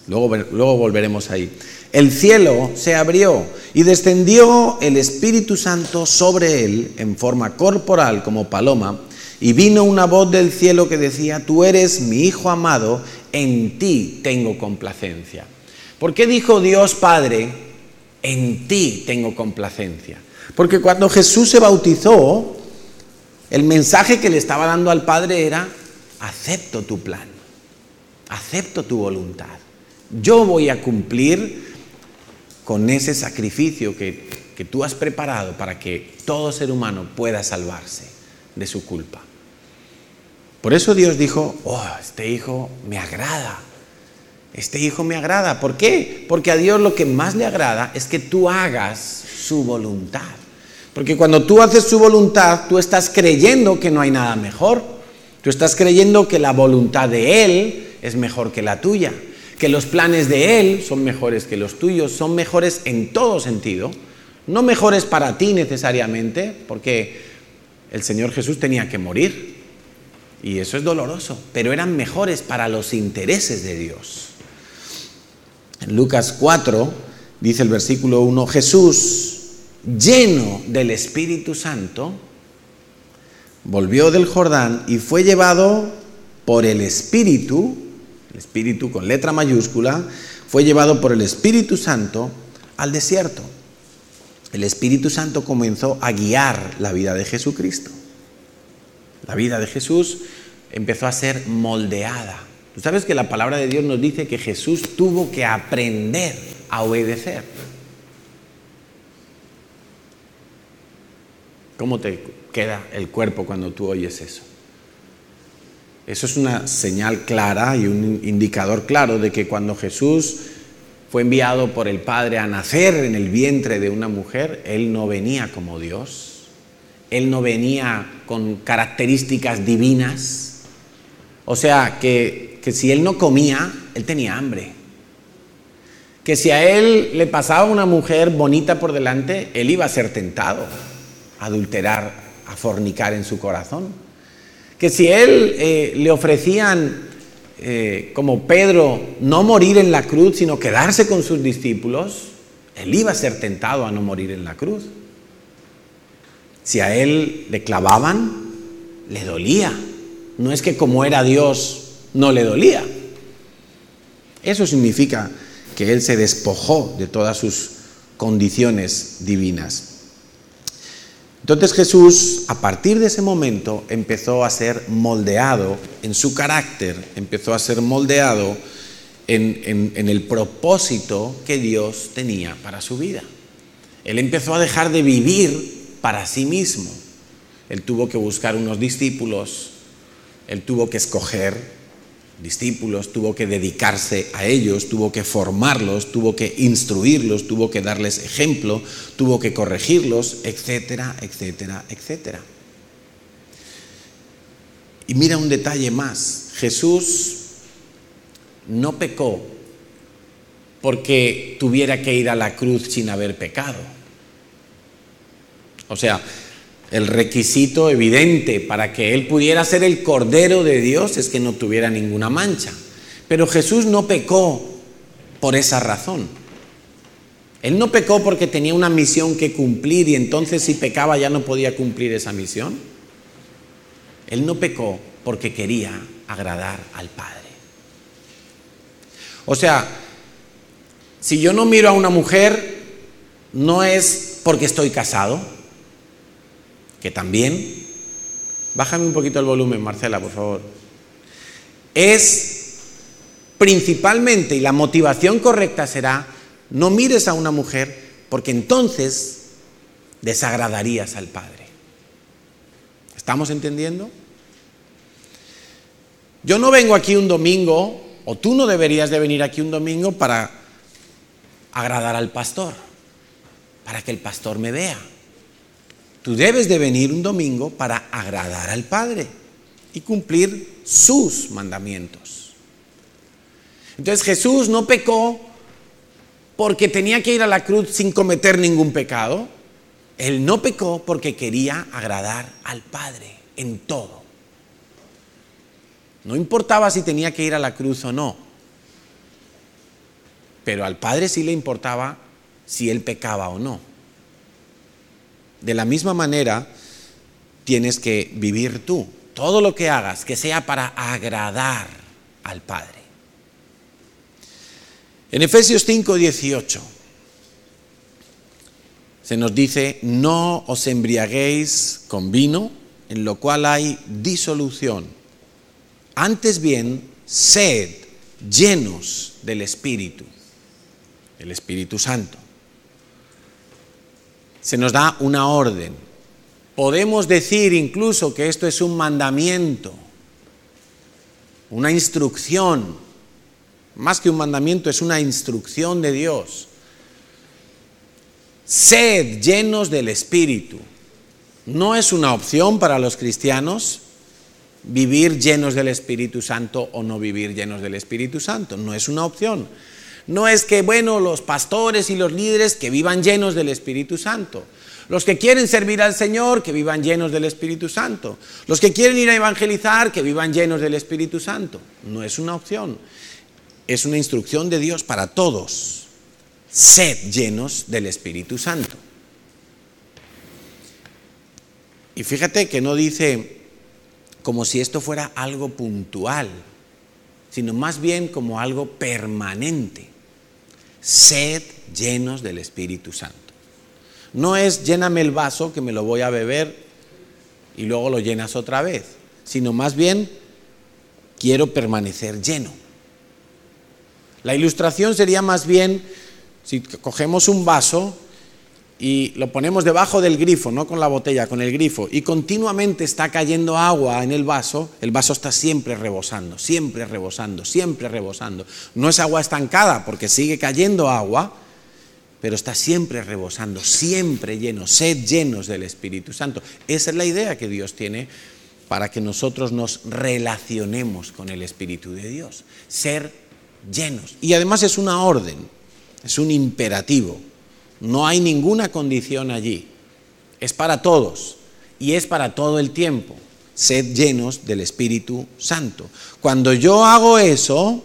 luego volveremos ahí. El cielo se abrió y descendió el Espíritu Santo sobre él en forma corporal como paloma, y vino una voz del cielo que decía, tú eres mi Hijo amado, en ti tengo complacencia. ¿Por qué dijo Dios Padre, en ti tengo complacencia? Porque cuando Jesús se bautizó, el mensaje que le estaba dando al Padre era, acepto tu plan, acepto tu voluntad. Yo voy a cumplir con ese sacrificio que tú has preparado para que todo ser humano pueda salvarse de su culpa. Por eso Dios dijo, este hijo me agrada. Este hijo me agrada. ¿Por qué? Porque a Dios lo que más le agrada es que tú hagas su voluntad. Porque cuando tú haces su voluntad, tú estás creyendo que no hay nada mejor. Tú estás creyendo que la voluntad de Él es mejor que la tuya. Que los planes de Él son mejores que los tuyos. Son mejores en todo sentido. No mejores para ti necesariamente, porque el Señor Jesús tenía que morir. Y eso es doloroso, pero eran mejores para los intereses de Dios. En Lucas 4, dice el versículo 1, Jesús, lleno del Espíritu Santo, volvió del Jordán y fue llevado por el Espíritu con letra mayúscula, fue llevado por el Espíritu Santo al desierto. El Espíritu Santo comenzó a guiar la vida de Jesucristo. La vida de Jesús empezó a ser moldeada. Tú sabes que la palabra de Dios nos dice que Jesús tuvo que aprender a obedecer. ¿Cómo te queda el cuerpo cuando tú oyes eso? Eso es una señal clara y un indicador claro de que cuando Jesús fue enviado por el Padre a nacer en el vientre de una mujer, Él no venía como Dios. Él no venía con características divinas. O sea, que si Él no comía, Él tenía hambre. Que si a Él le pasaba una mujer bonita por delante, Él iba a ser tentado a adulterar, a fornicar en su corazón. Que si Él le ofrecían, como Pedro, no morir en la cruz, sino quedarse con sus discípulos, Él iba a ser tentado a no morir en la cruz. Si a Él le clavaban, le dolía. No es que como era Dios, no le dolía. Eso significa que Él se despojó de todas sus condiciones divinas. Entonces Jesús, a partir de ese momento, empezó a ser moldeado en su carácter, empezó a ser moldeado en el propósito que Dios tenía para su vida. Él empezó a dejar de vivir para sí mismo. Él tuvo que buscar unos discípulos, Él tuvo que escoger discípulos, tuvo que dedicarse a ellos, tuvo que formarlos, tuvo que instruirlos, tuvo que darles ejemplo, tuvo que corregirlos, etcétera, etcétera, etcétera. Y mira un detalle más, Jesús no pecó porque tuviera que ir a la cruz sin haber pecado. O sea, el requisito evidente para que Él pudiera ser el Cordero de Dios es que no tuviera ninguna mancha. Pero Jesús no pecó por esa razón. Él no pecó porque tenía una misión que cumplir y entonces si pecaba ya no podía cumplir esa misión. Él no pecó porque quería agradar al Padre. O sea, si yo no miro a una mujer, no es porque estoy casado, que también, bájame un poquito el volumen, Marcela, por favor, es principalmente, y la motivación correcta será, no mires a una mujer porque entonces desagradarías al Padre. ¿Estamos entendiendo? Yo no vengo aquí un domingo, o tú no deberías de venir aquí un domingo para agradar al pastor, para que el pastor me vea. Tú debes de venir un domingo para agradar al Padre y cumplir sus mandamientos. Entonces Jesús no pecó porque tenía que ir a la cruz sin cometer ningún pecado. Él no pecó porque quería agradar al Padre en todo. No importaba si tenía que ir a la cruz o no, pero al Padre sí le importaba si él pecaba o no. De la misma manera tienes que vivir tú. Todo lo que hagas, que sea para agradar al Padre. En Efesios 5:18 se nos dice: no os embriaguéis con vino, en lo cual hay disolución. Antes bien, sed llenos del Espíritu Santo. Se nos da una orden. Podemos decir incluso que esto es un mandamiento, una instrucción. Más que un mandamiento, es una instrucción de Dios. Sed llenos del Espíritu. No es una opción para los cristianos vivir llenos del Espíritu Santo o no vivir llenos del Espíritu Santo. No es una opción. No es que, los pastores y los líderes que vivan llenos del Espíritu Santo. Los que quieren servir al Señor, que vivan llenos del Espíritu Santo. Los que quieren ir a evangelizar, que vivan llenos del Espíritu Santo. No es una opción. Es una instrucción de Dios para todos. Sed llenos del Espíritu Santo. Y fíjate que no dice como si esto fuera algo puntual, sino más bien como algo permanente. Sed llenos del Espíritu Santo. No es lléname el vaso que me lo voy a beber y luego lo llenas otra vez, sino más bien quiero permanecer lleno. La ilustración sería más bien si cogemos un vaso y lo ponemos debajo del grifo, no con la botella, con el grifo, y continuamente está cayendo agua en el vaso está siempre rebosando, siempre rebosando, siempre rebosando. No es agua estancada porque sigue cayendo agua, pero está siempre rebosando, siempre lleno. Sed llenos del Espíritu Santo. Esa es la idea que Dios tiene para que nosotros nos relacionemos con el Espíritu de Dios. Ser llenos. Y además es una orden, es un imperativo. No hay ninguna condición allí. Es para todos y es para todo el tiempo. Sed llenos del Espíritu Santo. Cuando yo hago eso,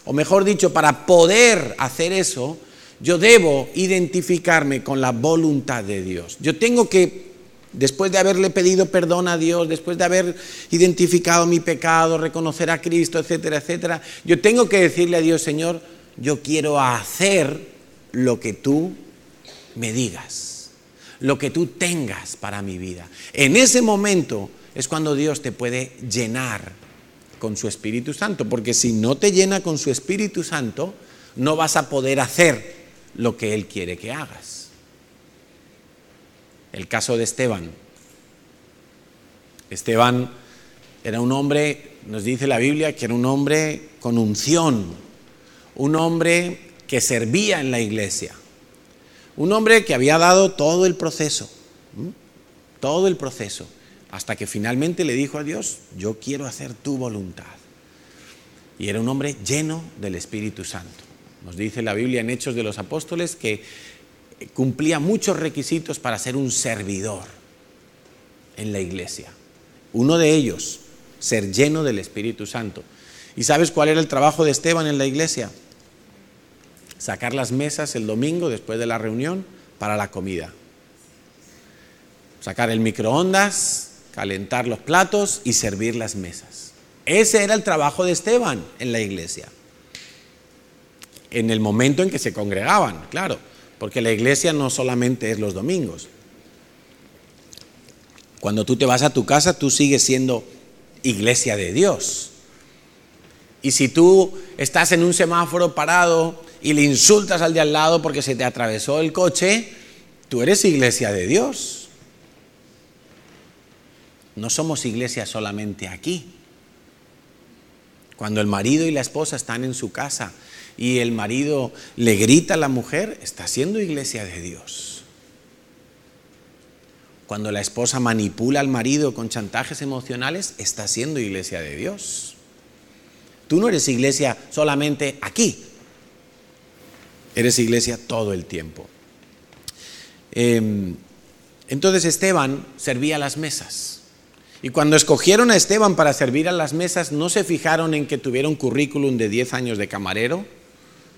o mejor dicho, para poder hacer eso, yo debo identificarme con la voluntad de Dios. Yo tengo que, después de haberle pedido perdón a Dios, después de haber identificado mi pecado, reconocer a Cristo, etcétera, etcétera, yo tengo que decirle a Dios: Señor, yo quiero hacer lo que tú me digas, lo que tú tengas para mi vida. En ese momento es cuando Dios te puede llenar con su Espíritu Santo, porque si no te llena con su Espíritu Santo, no vas a poder hacer lo que Él quiere que hagas. El caso de Esteban. Esteban era un hombre, nos dice la Biblia, que era un hombre con unción, un hombre que servía en la iglesia, un hombre que había dado todo el proceso, hasta que finalmente le dijo a Dios: yo quiero hacer tu voluntad. Y era un hombre lleno del Espíritu Santo. Nos dice la Biblia en Hechos de los Apóstoles que cumplía muchos requisitos para ser un servidor en la iglesia. Uno de ellos, ser lleno del Espíritu Santo. ¿Y sabes cuál era el trabajo de Esteban en la iglesia? Sacar las mesas el domingo después de la reunión para la comida. Sacar el microondas, calentar los platos y servir las mesas. Ese era el trabajo de Esteban en la iglesia. En el momento en que se congregaban, claro, porque la iglesia no solamente es los domingos. Cuando tú te vas a tu casa, tú sigues siendo iglesia de Dios. Y si tú estás en un semáforo parado y le insultas al de al lado porque se te atravesó el coche, tú eres iglesia de Dios. No somos iglesia solamente aquí. Cuando el marido y la esposa están en su casa y el marido le grita a la mujer, está siendo iglesia de Dios. Cuando la esposa manipula al marido con chantajes emocionales, está siendo iglesia de Dios. Tú no eres iglesia solamente aquí, eres iglesia todo el tiempo. Entonces Esteban servía las mesas. Y cuando escogieron a Esteban para servir a las mesas, no se fijaron en que tuviera un currículum de 10 años de camarero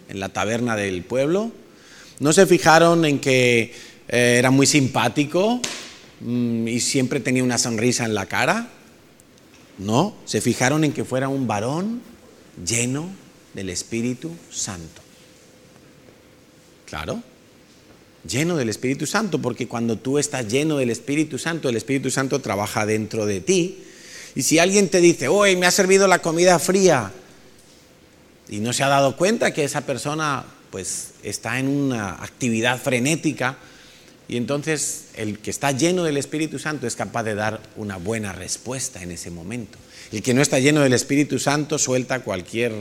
en la taberna del pueblo. No se fijaron en que era muy simpático y siempre tenía una sonrisa en la cara. No, se fijaron en que fuera un varón lleno del Espíritu Santo. Claro, lleno del Espíritu Santo, porque cuando tú estás lleno del Espíritu Santo trabaja dentro de ti. Y si alguien te dice, hoy me ha servido la comida fría, y no se ha dado cuenta que esa persona pues está en una actividad frenética, y entonces el que está lleno del Espíritu Santo es capaz de dar una buena respuesta en ese momento. El que no está lleno del Espíritu Santo suelta cualquier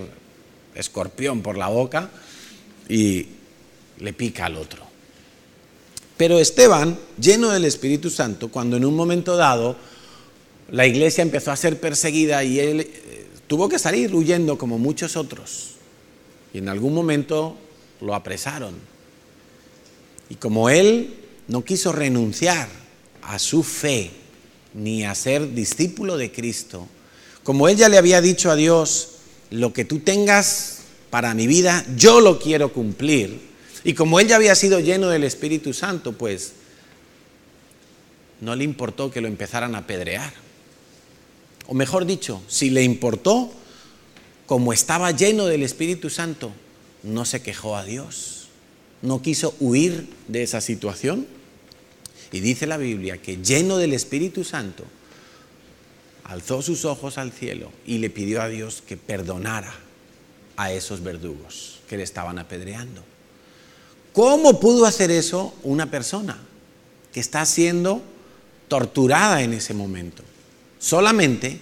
escorpión por la boca y le pica al otro. Pero Esteban, lleno del Espíritu Santo, cuando en un momento dado la iglesia empezó a ser perseguida y él tuvo que salir huyendo como muchos otros, y en algún momento lo apresaron. Y como él no quiso renunciar a su fe ni a ser discípulo de Cristo, como él ya le había dicho a Dios, lo que tú tengas para mi vida, yo lo quiero cumplir. Y como él ya había sido lleno del Espíritu Santo, pues no le importó que lo empezaran a apedrear. O mejor dicho, si le importó, como estaba lleno del Espíritu Santo, no se quejó a Dios. No quiso huir de esa situación. Y dice la Biblia que lleno del Espíritu Santo, alzó sus ojos al cielo y le pidió a Dios que perdonara a esos verdugos que le estaban apedreando. ¿Cómo pudo hacer eso una persona que está siendo torturada en ese momento? Solamente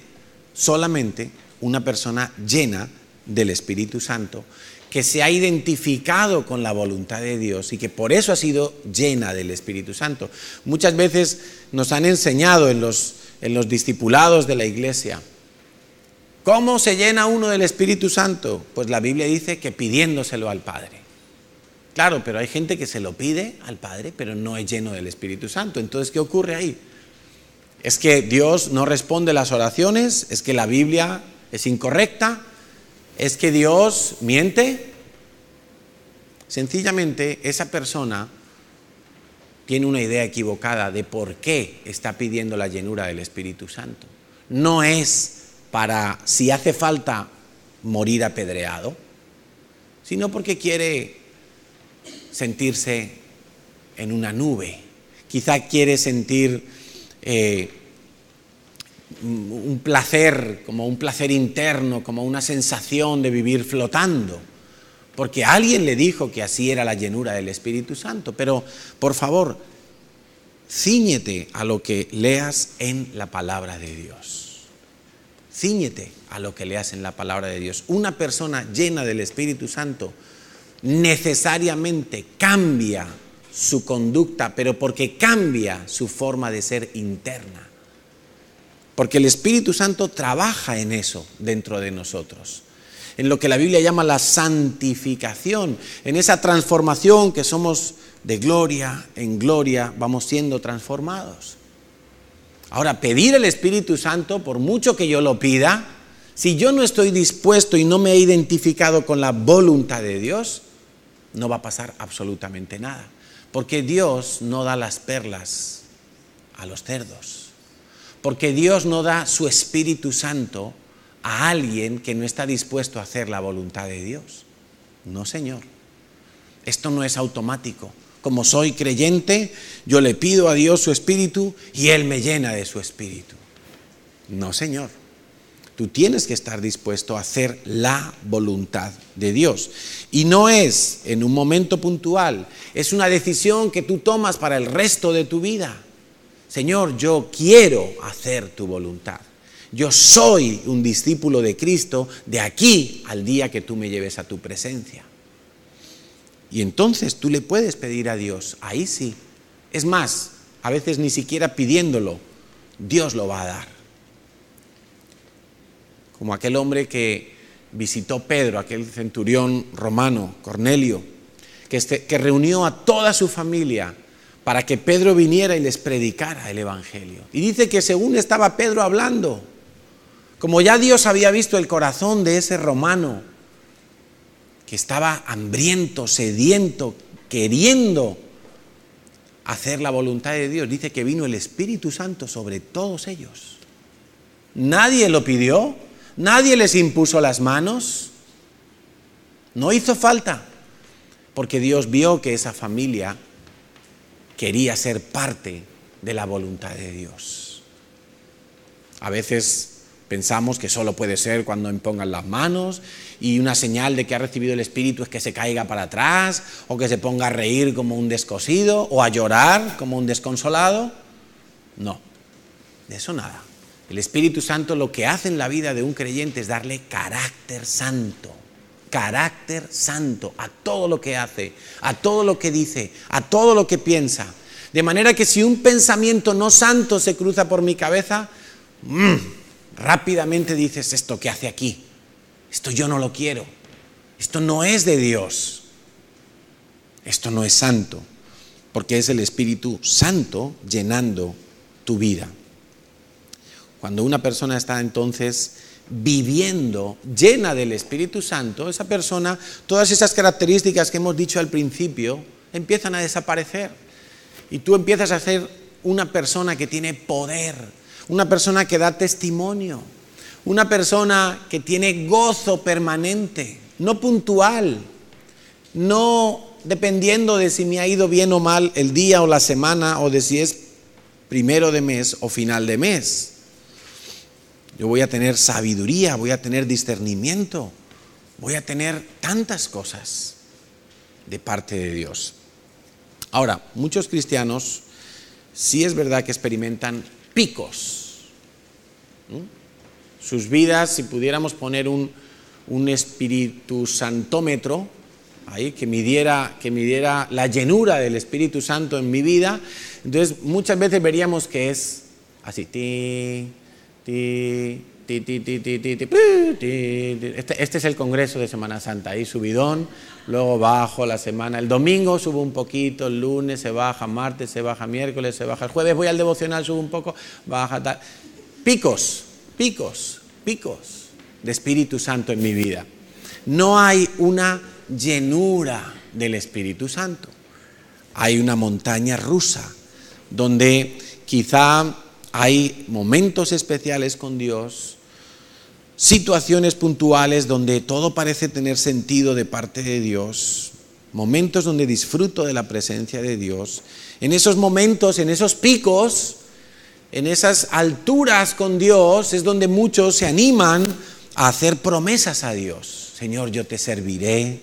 una persona llena del Espíritu Santo, que se ha identificado con la voluntad de Dios y que por eso ha sido llena del Espíritu Santo. Muchas veces nos han enseñado en los discipulados de la iglesia, ¿cómo se llena uno del Espíritu Santo? Pues la Biblia dice que pidiéndoselo al Padre. Claro, pero hay gente que se lo pide al Padre, pero no es lleno del Espíritu Santo. Entonces, ¿qué ocurre ahí? ¿Es que Dios no responde las oraciones? ¿Es que la Biblia es incorrecta? ¿Es que Dios miente? Sencillamente, esa persona tiene una idea equivocada de por qué está pidiendo la llenura del Espíritu Santo. No es para, si hace falta, morir apedreado, sino porque quiere sentirse en una nube. Quizá quiere sentir un placer, como un placer interno, como una sensación de vivir flotando, porque alguien le dijo que así era la llenura del Espíritu Santo. Pero, por favor, cíñete a lo que leas en la palabra de Dios. Cíñete a lo que leas en la palabra de Dios. Una persona llena del Espíritu Santo necesariamente cambia su conducta, pero porque cambia su forma de ser interna. Porque el Espíritu Santo trabaja en eso dentro de nosotros, en lo que la Biblia llama la santificación, en esa transformación que somos de gloria en gloria, vamos siendo transformados. Ahora, pedir el Espíritu Santo, por mucho que yo lo pida, si yo no estoy dispuesto y no me he identificado con la voluntad de Dios, no va a pasar absolutamente nada. Porque Dios no da las perlas a los cerdos. Porque Dios no da su Espíritu Santo a alguien que no está dispuesto a hacer la voluntad de Dios. No, Señor. Esto no es automático. Como soy creyente, yo le pido a Dios su Espíritu y Él me llena de su Espíritu. No, Señor. Tú tienes que estar dispuesto a hacer la voluntad de Dios. Y no es en un momento puntual, es una decisión que tú tomas para el resto de tu vida. Señor, yo quiero hacer tu voluntad. Yo soy un discípulo de Cristo de aquí al día que tú me lleves a tu presencia. Y entonces tú le puedes pedir a Dios, ahí sí. Es más, a veces ni siquiera pidiéndolo, Dios lo va a dar. Como aquel hombre que visitó Pedro, aquel centurión romano, Cornelio, que reunió a toda su familia para que Pedro viniera y les predicara el Evangelio. Y dice que según estaba Pedro hablando, como ya Dios había visto el corazón de ese romano, que estaba hambriento, sediento, queriendo hacer la voluntad de Dios, dice que vino el Espíritu Santo sobre todos ellos. Nadie lo pidió, nadie les impuso las manos, no hizo falta, porque Dios vio que esa familia quería ser parte de la voluntad de Dios. A veces pensamos que solo puede ser cuando impongan las manos y una señal de que ha recibido el Espíritu es que se caiga para atrás o que se ponga a reír como un descosido o a llorar como un desconsolado. No, de eso nada. El Espíritu Santo lo que hace en la vida de un creyente es darle carácter santo a todo lo que hace, a todo lo que dice, a todo lo que piensa. De manera que si un pensamiento no santo se cruza por mi cabeza, rápidamente dices, ¿esto qué hace aquí? Esto yo no lo quiero. Esto no es de Dios. Esto no es santo, porque es el Espíritu Santo llenando tu vida. Cuando una persona está entonces viviendo llena del Espíritu Santo, esa persona, todas esas características que hemos dicho al principio, empiezan a desaparecer. Y tú empiezas a ser una persona que tiene poder, una persona que da testimonio, una persona que tiene gozo permanente, no puntual, no dependiendo de si me ha ido bien o mal el día o la semana o de si es primero de mes o final de mes. Yo voy a tener sabiduría, voy a tener discernimiento, voy a tener tantas cosas de parte de Dios. Ahora, muchos cristianos sí es verdad que experimentan picos. Sus vidas, si pudiéramos poner un Espíritu Santómetro ahí, que midiera la llenura del Espíritu Santo en mi vida, entonces muchas veces veríamos que es así, este es el congreso de Semana Santa, ahí subidón, luego bajo la semana, el domingo subo un poquito, el lunes se baja, martes se baja, miércoles se baja, el jueves voy al devocional, subo un poco, baja tal. Picos de Espíritu Santo en mi vida. No hay una llenura del Espíritu Santo. Hay una montaña rusa donde quizá hay momentos especiales con Dios, situaciones puntuales donde todo parece tener sentido de parte de Dios, momentos donde disfruto de la presencia de Dios. En esos momentos, en esos picos, en esas alturas con Dios es donde muchos se animan a hacer promesas a Dios. Señor, yo te serviré.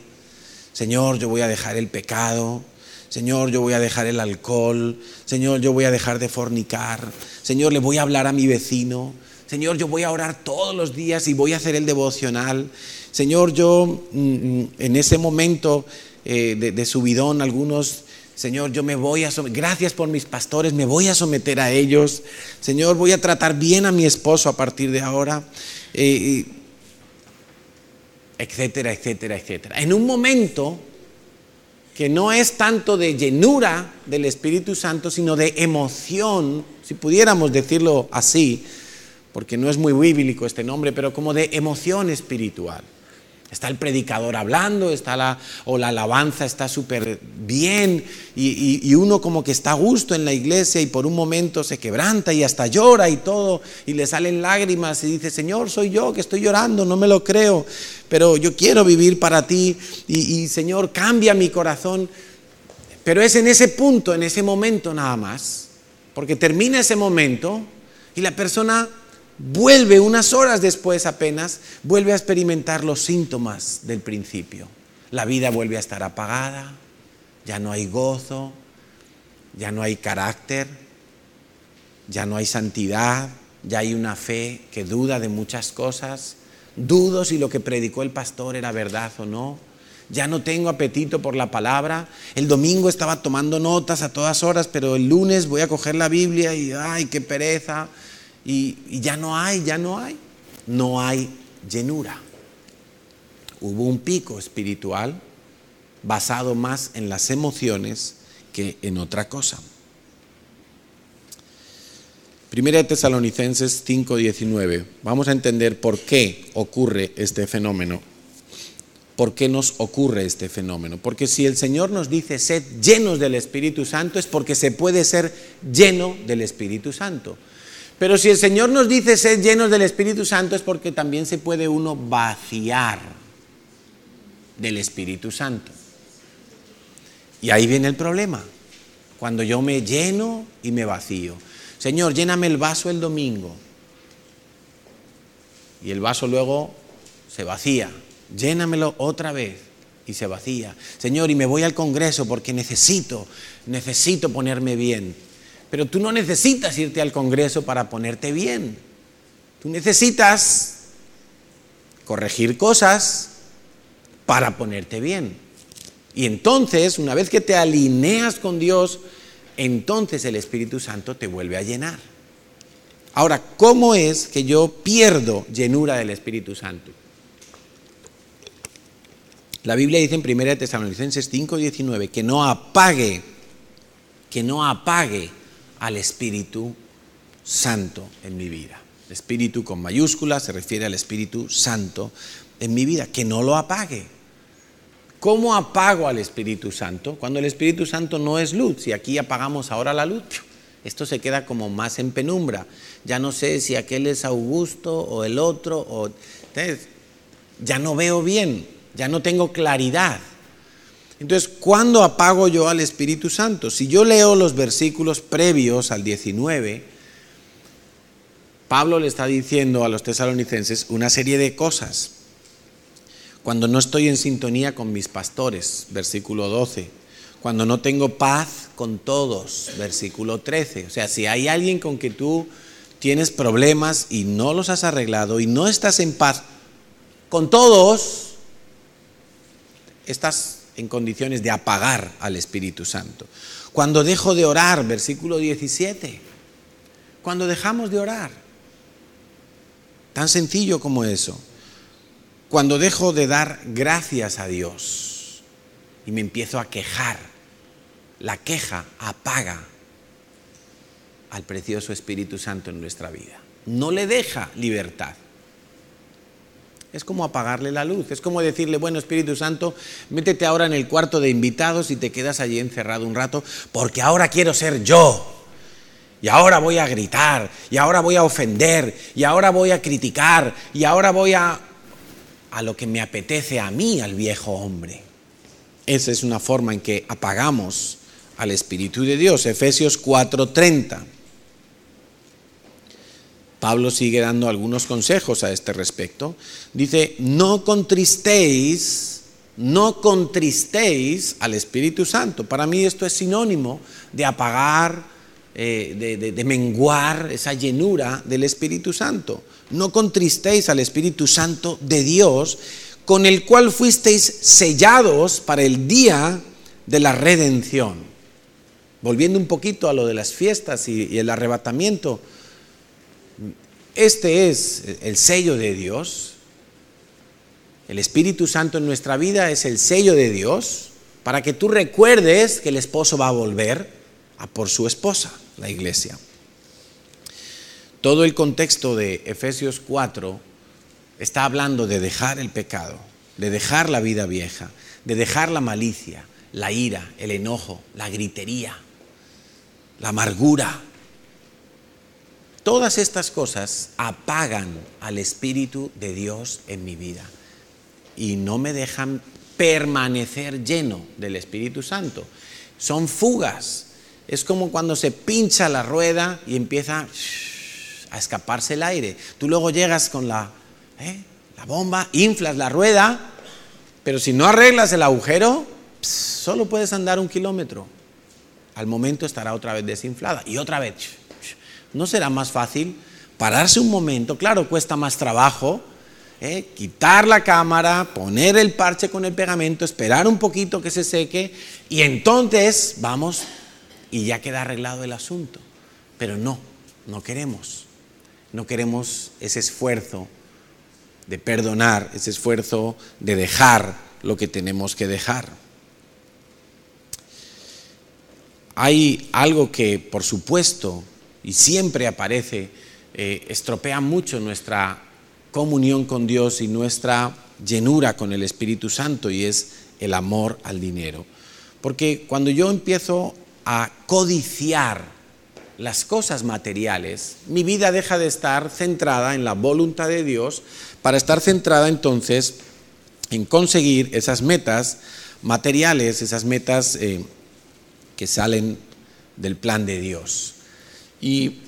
Señor, yo voy a dejar el pecado. Señor, yo voy a dejar el alcohol. Señor, yo voy a dejar de fornicar. Señor, le voy a hablar a mi vecino. Señor, yo voy a orar todos los días y voy a hacer el devocional. Señor, yo en ese momento de subidón, algunos, Señor, yo me voy a someter, gracias por mis pastores, me voy a someter a ellos. Señor, voy a tratar bien a mi esposo a partir de ahora. Etcétera, etcétera, etcétera. En un momento que no es tanto de llenura del Espíritu Santo, sino de emoción, si pudiéramos decirlo así, porque no es muy bíblico este nombre, pero como de emoción espiritual. Está el predicador hablando, la alabanza está súper bien y uno como que está a gusto en la iglesia y por un momento se quebranta y hasta llora y todo y le salen lágrimas y dice, Señor, soy yo que estoy llorando, no me lo creo, pero yo quiero vivir para ti y Señor, cambia mi corazón. Pero es en ese punto, en ese momento nada más, porque termina ese momento y la persona vuelve unas horas después apenas, vuelve a experimentar los síntomas del principio. La vida vuelve a estar apagada, ya no hay gozo, ya no hay carácter, ya no hay santidad, ya hay una fe que duda de muchas cosas. Dudo si lo que predicó el pastor era verdad o no. Ya no tengo apetito por la palabra. El domingo estaba tomando notas a todas horas, pero el lunes voy a coger la Biblia y ¡ay, qué pereza! Y ya no hay. No hay llenura. Hubo un pico espiritual basado más en las emociones que en otra cosa. Primera de Tesalonicenses 5:19. Vamos a entender por qué ocurre este fenómeno. ¿Por qué nos ocurre este fenómeno? Porque si el Señor nos dice sed llenos del Espíritu Santo, es porque se puede ser lleno del Espíritu Santo. Pero si el Señor nos dice sed llenos del Espíritu Santo, es porque también se puede uno vaciar del Espíritu Santo. Y ahí viene el problema. Cuando yo me lleno y me vacío. Señor, lléname el vaso el domingo. Y el vaso luego se vacía. Llénamelo otra vez y se vacía. Señor, y me voy al congreso porque necesito ponerme bien. Pero tú no necesitas irte al congreso para ponerte bien. Tú necesitas corregir cosas para ponerte bien. Y entonces, una vez que te alineas con Dios, entonces el Espíritu Santo te vuelve a llenar. Ahora, ¿cómo es que yo pierdo llenura del Espíritu Santo? La Biblia dice en 1 Tesalonicenses 5:19 que no apague al Espíritu Santo en mi vida. Espíritu con mayúscula se refiere al Espíritu Santo en mi vida, que no lo apague. ¿Cómo apago al Espíritu Santo? Cuando el Espíritu Santo no es luz. Si aquí apagamos ahora la luz, esto se queda como más en penumbra. Ya no sé si aquel es Augusto o el otro. Entonces, ya no veo bien, ya no tengo claridad. Entonces, ¿cuándo apago yo al Espíritu Santo? Si yo leo los versículos previos al 19, Pablo le está diciendo a los tesalonicenses una serie de cosas. Cuando no estoy en sintonía con mis pastores, versículo 12. Cuando no tengo paz con todos, versículo 13. O sea, si hay alguien con que tú tienes problemas y no los has arreglado y no estás en paz con todos, estás en condiciones de apagar al Espíritu Santo. Cuando dejo de orar, versículo 17. Cuando dejamos de orar. Tan sencillo como eso. Cuando dejo de dar gracias a Dios y me empiezo a quejar, la queja apaga al precioso Espíritu Santo en nuestra vida. No le deja libertad. Es como apagarle la luz. Es como decirle, bueno, Espíritu Santo, métete ahora en el cuarto de invitados y te quedas allí encerrado un rato, porque ahora quiero ser yo. Y ahora voy a gritar, y ahora voy a ofender, y ahora voy a criticar, y ahora voy a lo que me apetece a mí, al viejo hombre. Esa es una forma en que apagamos al Espíritu de Dios. Efesios 4:30. Pablo sigue dando algunos consejos a este respecto. Dice, no contristéis al Espíritu Santo. Para mí esto es sinónimo de apagar, de menguar esa llenura del Espíritu Santo. No contristéis al Espíritu Santo de Dios, con el cual fuisteis sellados para el día de la redención. Volviendo un poquito a lo de las fiestas y el arrebatamiento, este es el sello de Dios. El Espíritu Santo en nuestra vida es el sello de Dios para que tú recuerdes que el esposo va a volver a por su esposa, la iglesia. Todo el contexto de Efesios 4 está hablando de dejar el pecado, de dejar la vida vieja, de dejar la malicia, la ira, el enojo, la gritería, la amargura. Todas estas cosas apagan al Espíritu de Dios en mi vida y no me dejan permanecer lleno del Espíritu Santo. Son fugas. Es como cuando se pincha la rueda y empieza a escaparse el aire. Tú luego llegas con la bomba, inflas la rueda, pero si no arreglas el agujero, solo puedes andar 1 kilómetro. Al momento estará otra vez desinflada y otra vez. ¿No será más fácil pararse un momento? Claro, cuesta más trabajo, quitar la cámara, poner el parche con el pegamento, esperar un poquito que se seque y entonces vamos y ya queda arreglado el asunto. Pero no queremos ese esfuerzo de perdonar, ese esfuerzo de dejar lo que tenemos que dejar. Hay algo que, por supuesto, y siempre aparece, estropea mucho nuestra comunión con Dios y nuestra llenura con el Espíritu Santo, y es el amor al dinero. Porque cuando yo empiezo a codiciar las cosas materiales, mi vida deja de estar centrada en la voluntad de Dios para estar centrada entonces en conseguir esas metas materiales, esas metas que salen del plan de Dios. Y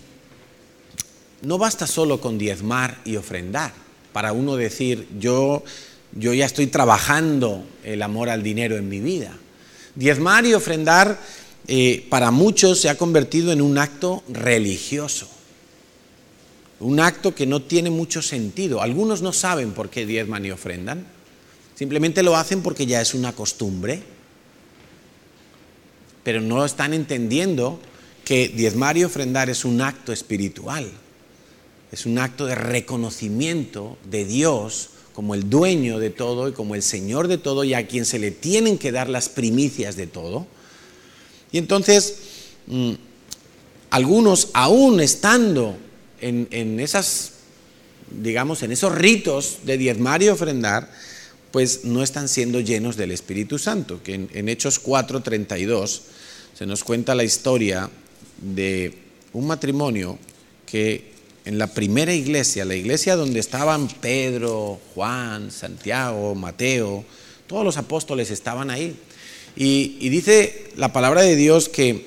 no basta solo con diezmar y ofrendar para uno decir yo ya estoy trabajando el amor al dinero en mi vida. Diezmar y ofrendar para muchos se ha convertido en un acto religioso, un acto que no tiene mucho sentido. Algunos no saben por qué diezman y ofrendan, simplemente lo hacen porque ya es una costumbre, pero no están entendiendo que diezmar y ofrendar es un acto espiritual, es un acto de reconocimiento de Dios como el dueño de todo y como el Señor de todo, y a quien se le tienen que dar las primicias de todo. Y entonces, algunos, aún estando en esas, digamos, en esos ritos de diezmar y ofrendar, pues no están siendo llenos del Espíritu Santo, que en Hechos 4:32 se nos cuenta la historia de un matrimonio que en la primera iglesia, la iglesia donde estaban Pedro, Juan, Santiago, Mateo, todos los apóstoles estaban ahí. Y dice la palabra de Dios que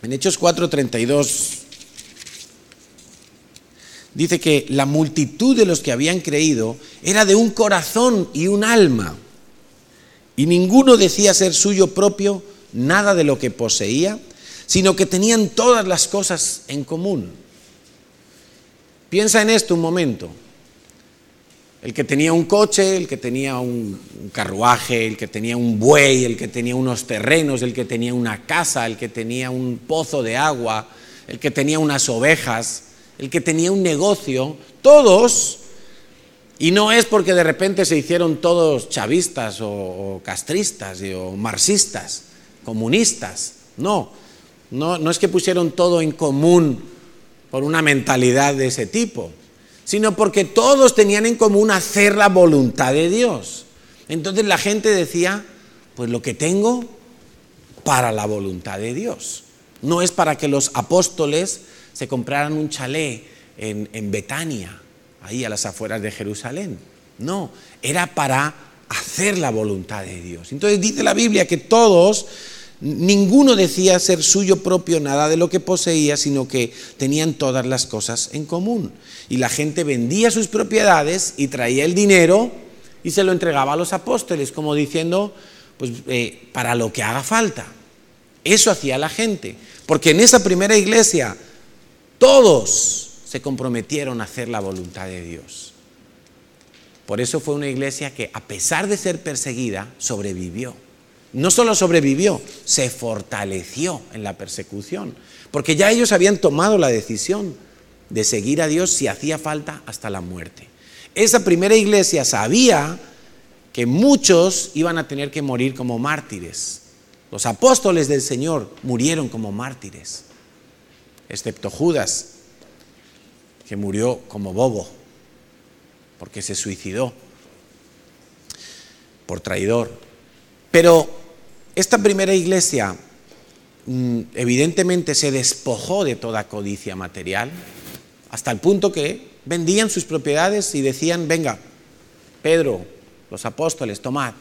en Hechos 4:32 dice que la multitud de los que habían creído era de un corazón y un alma, y ninguno decía ser suyo propio nada de lo que poseía, sino que tenían todas las cosas en común. Piensa en esto un momento. El que tenía un coche, el que tenía un carruaje, el que tenía un buey, el que tenía unos terrenos, el que tenía una casa, el que tenía un pozo de agua, el que tenía unas ovejas, el que tenía un negocio, todos, y no es porque de repente se hicieron todos chavistas o castristas o marxistas, comunistas, no es que pusieron todo en común por una mentalidad de ese tipo, sino porque todos tenían en común hacer la voluntad de Dios. Entonces la gente decía, pues lo que tengo para la voluntad de Dios. No es para que los apóstoles se compraran un chalet en Betania, ahí a las afueras de Jerusalén. No, era para hacer la voluntad de Dios. Entonces dice la Biblia que todos, ninguno decía ser suyo propio nada de lo que poseía, sino que tenían todas las cosas en común. Y la gente vendía sus propiedades y traía el dinero y se lo entregaba a los apóstoles, como diciendo, pues para lo que haga falta. Eso hacía la gente, porque en esa primera iglesia todos se comprometieron a hacer la voluntad de Dios. Por eso fue una iglesia que, a pesar de ser perseguida, sobrevivió. No solo sobrevivió, se fortaleció en la persecución, porque ya ellos habían tomado la decisión de seguir a Dios si hacía falta hasta la muerte. Esa primera iglesia sabía que muchos iban a tener que morir como mártires. Los apóstoles del Señor murieron como mártires, excepto Judas, que murió como bobo, porque se suicidó por traidor. Pero esta primera iglesia evidentemente se despojó de toda codicia material, hasta el punto que vendían sus propiedades y decían, venga, Pedro, los apóstoles, tomad,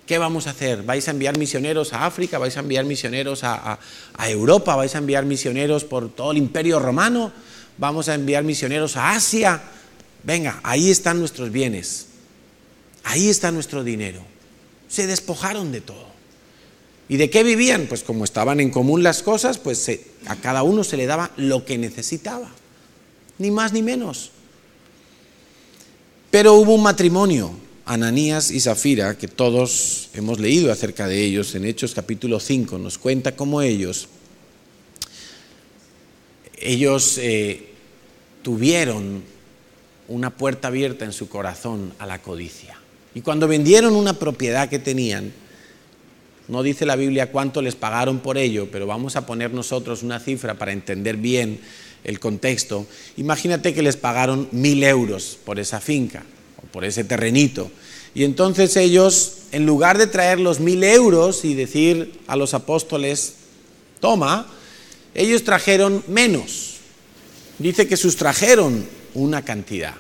¿qué vamos a hacer? ¿Vais a enviar misioneros a África? ¿Vais a enviar misioneros a Europa? ¿Vais a enviar misioneros por todo el imperio romano? vamos a enviar misioneros a Asia. Venga, ahí están nuestros bienes, ahí está nuestro dinero. Se despojaron de todo. ¿Y de qué vivían? Pues como estaban en común las cosas, pues a cada uno se le daba lo que necesitaba, ni más ni menos. Pero hubo un matrimonio, Ananías y Zafira, que todos hemos leído acerca de ellos en Hechos capítulo 5, nos cuenta cómo ellos tuvieron una puerta abierta en su corazón a la codicia. Y cuando vendieron una propiedad que tenían, no dice la Biblia cuánto les pagaron por ello, pero vamos a poner nosotros una cifra para entender bien el contexto. Imagínate que les pagaron 1.000 euros por esa finca o por ese terrenito. Y entonces ellos, en lugar de traer los 1.000 euros y decir a los apóstoles, toma, ellos trajeron menos. Dice que sustrajeron una cantidad.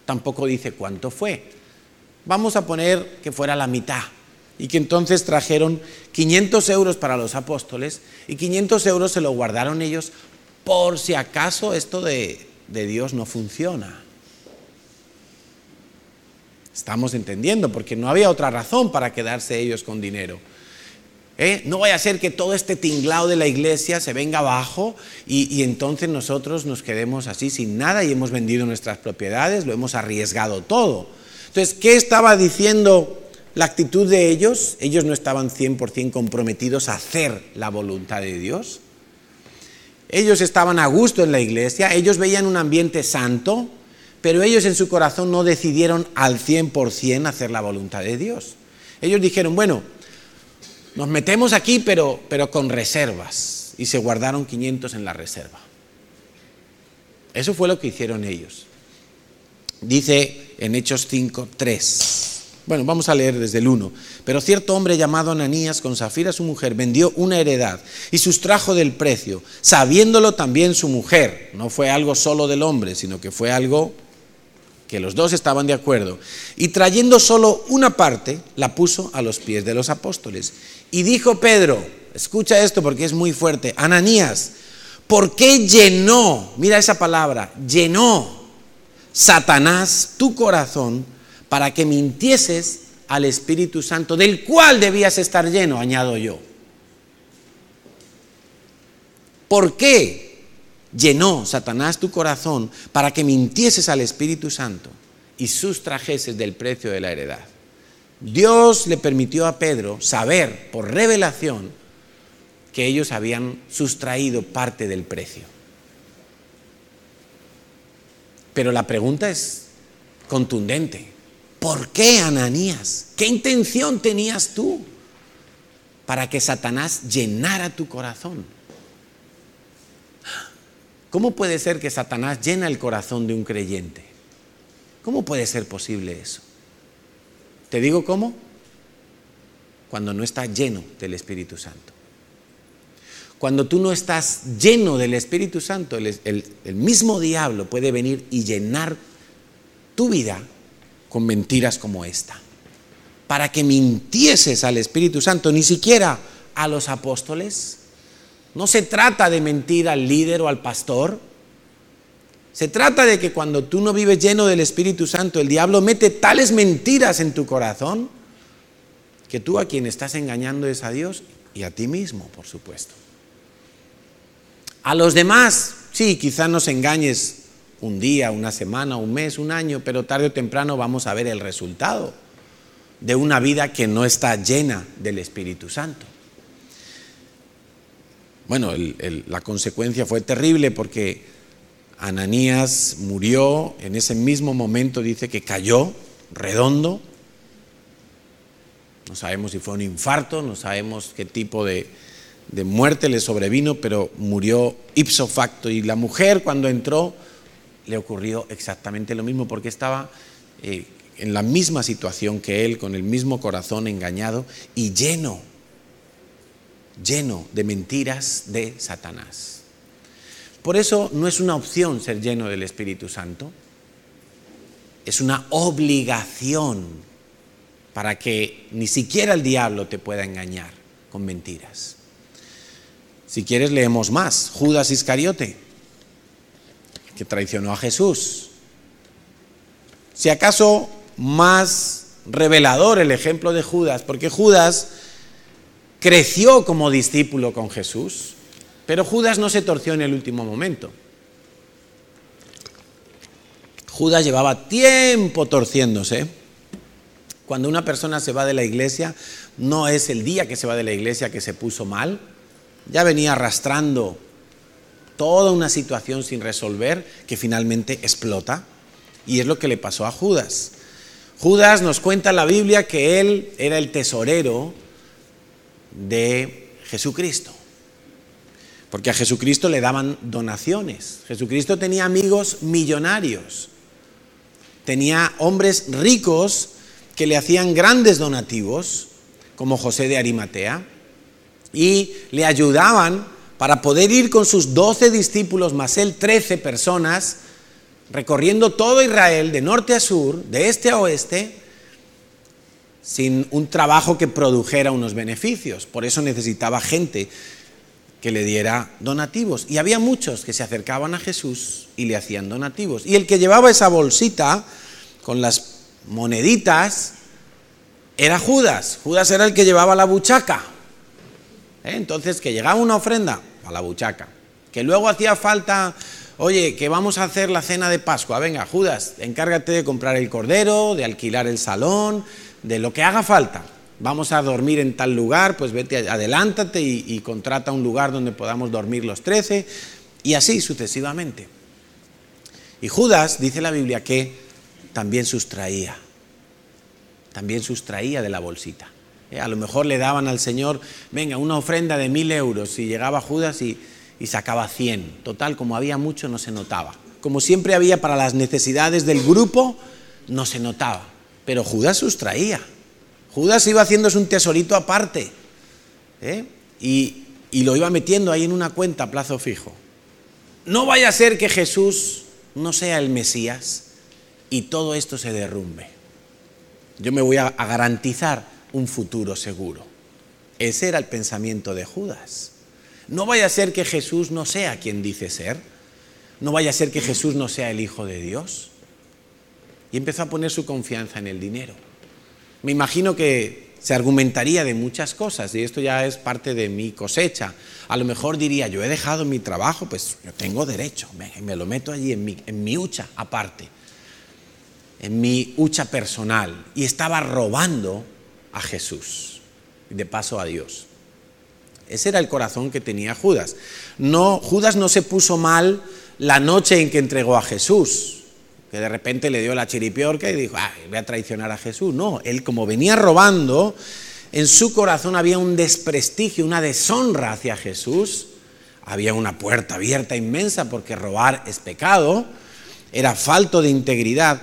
Tampoco dice cuánto fue. Vamos a poner que fuera la mitad. Y que entonces trajeron 500 euros para los apóstoles y 500 euros se lo guardaron ellos por si acaso esto de Dios no funciona. Estamos entendiendo, porque no había otra razón para quedarse ellos con dinero. No vaya a ser que todo este tinglao de la iglesia se venga abajo y entonces nosotros nos quedemos así sin nada y hemos vendido nuestras propiedades, lo hemos arriesgado todo. Entonces, ¿qué estaba diciendo la actitud de ellos? Ellos no estaban 100% comprometidos a hacer la voluntad de Dios. Ellos estaban a gusto en la iglesia, ellos veían un ambiente santo, pero ellos en su corazón no decidieron al 100% hacer la voluntad de Dios. Ellos dijeron, bueno, nos metemos aquí, pero con reservas, y se guardaron 500 en la reserva. Eso fue lo que hicieron ellos. Dice en Hechos 5:3. Bueno, vamos a leer desde el 1. Pero cierto hombre llamado Ananías, con Zafira su mujer, vendió una heredad y sustrajo del precio, sabiéndolo también su mujer. No fue algo solo del hombre, sino que fue algo que los dos estaban de acuerdo. Y trayendo solo una parte, la puso a los pies de los apóstoles. Y dijo Pedro, escucha esto porque es muy fuerte, Ananías, ¿por qué llenó, mira esa palabra, llenó Satanás tu corazón para que mintieses al Espíritu Santo, del cual debías estar lleno, añado yo? ¿Por qué llenó Satanás tu corazón para que mintieses al Espíritu Santo y sustrajeses del precio de la heredad? Dios le permitió a Pedro saber por revelación que ellos habían sustraído parte del precio. Pero la pregunta es contundente. ¿Por qué, Ananías? ¿Qué intención tenías tú para que Satanás llenara tu corazón? ¿Cómo puede ser que Satanás llena el corazón de un creyente? ¿Cómo puede ser posible eso? ¿Te digo cómo? Cuando no está lleno del Espíritu Santo. Cuando tú no estás lleno del Espíritu Santo, el mismo diablo puede venir y llenar tu vida con mentiras como esta, para que mintieses al Espíritu Santo, ni siquiera a los apóstoles. No se trata de mentir al líder o al pastor. Se trata de que cuando tú no vives lleno del Espíritu Santo, el diablo mete tales mentiras en tu corazón que tú a quien estás engañando es a Dios y a ti mismo, por supuesto. A los demás, sí, quizás nos engañes un día, una semana, un mes, un año, pero tarde o temprano vamos a ver el resultado de una vida que no está llena del Espíritu Santo. Bueno, la consecuencia fue terrible porque Ananías murió en ese mismo momento, dice que cayó redondo. No sabemos si fue un infarto, no sabemos qué tipo de muerte le sobrevino, pero murió ipso facto. Y la mujer, cuando entró, le ocurrió exactamente lo mismo, porque estaba en la misma situación que él, con el mismo corazón engañado y lleno de mentiras de Satanás. Por eso no es una opción ser lleno del Espíritu Santo, es una obligación para que ni siquiera el diablo te pueda engañar con mentiras. Si quieres leemos más. Judas Iscariote, que traicionó a Jesús. Si acaso más revelador el ejemplo de Judas, porque Judas creció como discípulo con Jesús, pero Judas no se torció en el último momento. Judas llevaba tiempo torciéndose. Cuando una persona se va de la iglesia, no es el día que se va de la iglesia que se puso mal. Ya venía arrastrando toda una situación sin resolver que finalmente explota. Y es lo que le pasó a Judas. Judas nos cuenta en la Biblia que él era el tesorero de Jesucristo. Porque a Jesucristo le daban donaciones. Jesucristo tenía amigos millonarios. Tenía hombres ricos que le hacían grandes donativos, como José de Arimatea, y le ayudaban para poder ir con sus 12 discípulos, más él 13 personas, recorriendo todo Israel, de norte a sur, de este a oeste, sin un trabajo que produjera unos beneficios. Por eso necesitaba gente que le diera donativos. Y había muchos que se acercaban a Jesús y le hacían donativos. Y el que llevaba esa bolsita con las moneditas era Judas. Judas era el que llevaba la buchaca. Entonces, que llegaba una ofrenda a la buchaca. Que luego hacía falta, oye, que vamos a hacer la cena de Pascua. Venga, Judas, encárgate de comprar el cordero, de alquilar el salón, de lo que haga falta. Vamos a dormir en tal lugar, pues vete, adelántate y contrata un lugar donde podamos dormir los 13, y así sucesivamente. Y Judas, dice la Biblia, que también sustraía de la bolsita. A lo mejor le daban al Señor, venga, una ofrenda de 1.000 euros, y llegaba Judas y sacaba 100. Total, como había mucho, no se notaba. Como siempre había para las necesidades del grupo, no se notaba. Pero Judas sustraía. Judas iba haciéndose un tesorito aparte, y lo iba metiendo ahí en una cuenta a plazo fijo. No vaya a ser que Jesús no sea el Mesías y todo esto se derrumbe. Yo me voy a garantizar un futuro seguro. Ese era el pensamiento de Judas. No vaya a ser que Jesús no sea quien dice ser. No vaya a ser que Jesús no sea el Hijo de Dios. Y empezó a poner su confianza en el dinero. Me imagino que se argumentaría de muchas cosas, y esto ya es parte de mi cosecha. A lo mejor diría, yo he dejado mi trabajo, pues yo tengo derecho, me lo meto allí en mi hucha aparte, en mi hucha personal, y estaba robando a Jesús, y de paso a Dios. Ese era el corazón que tenía Judas. No, Judas no se puso mal la noche en que entregó a Jesús, que de repente le dio la chiripiorca y dijo, voy a traicionar a Jesús. No, él, como venía robando, en su corazón había un desprestigio, una deshonra hacia Jesús. Había una puerta abierta inmensa, porque robar es pecado, era falto de integridad.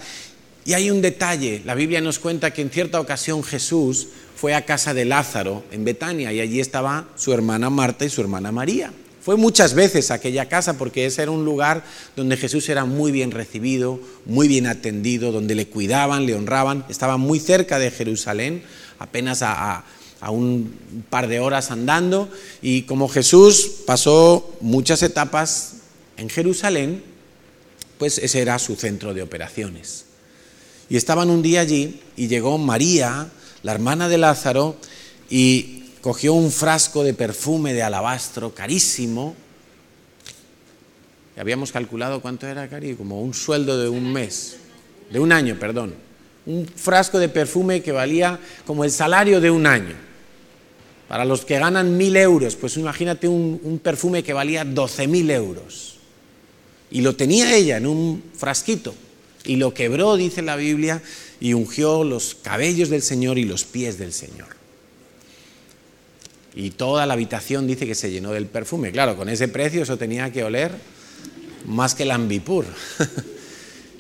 Y hay un detalle, la Biblia nos cuenta que en cierta ocasión Jesús fue a casa de Lázaro en Betania, y allí estaba su hermana Marta y su hermana María. Fue muchas veces a aquella casa, porque ese era un lugar donde Jesús era muy bien recibido, muy bien atendido, donde le cuidaban, le honraban. Estaba muy cerca de Jerusalén, apenas a un par de horas andando. Y como Jesús pasó muchas etapas en Jerusalén, pues ese era su centro de operaciones. Y estaban un día allí, y llegó María, la hermana de Lázaro, y cogió un frasco de perfume de alabastro carísimo. Habíamos calculado cuánto era, Cari, como un sueldo de un mes, de un año, perdón. Un frasco de perfume que valía como el salario de un año. Para los que ganan 1.000 euros, pues imagínate un perfume que valía 12.000 euros. Y lo tenía ella en un frasquito, y lo quebró, dice la Biblia, y ungió los cabellos del Señor y los pies del Señor. Y toda la habitación dice que se llenó del perfume. Claro, con ese precio eso tenía que oler más que el Ambipur.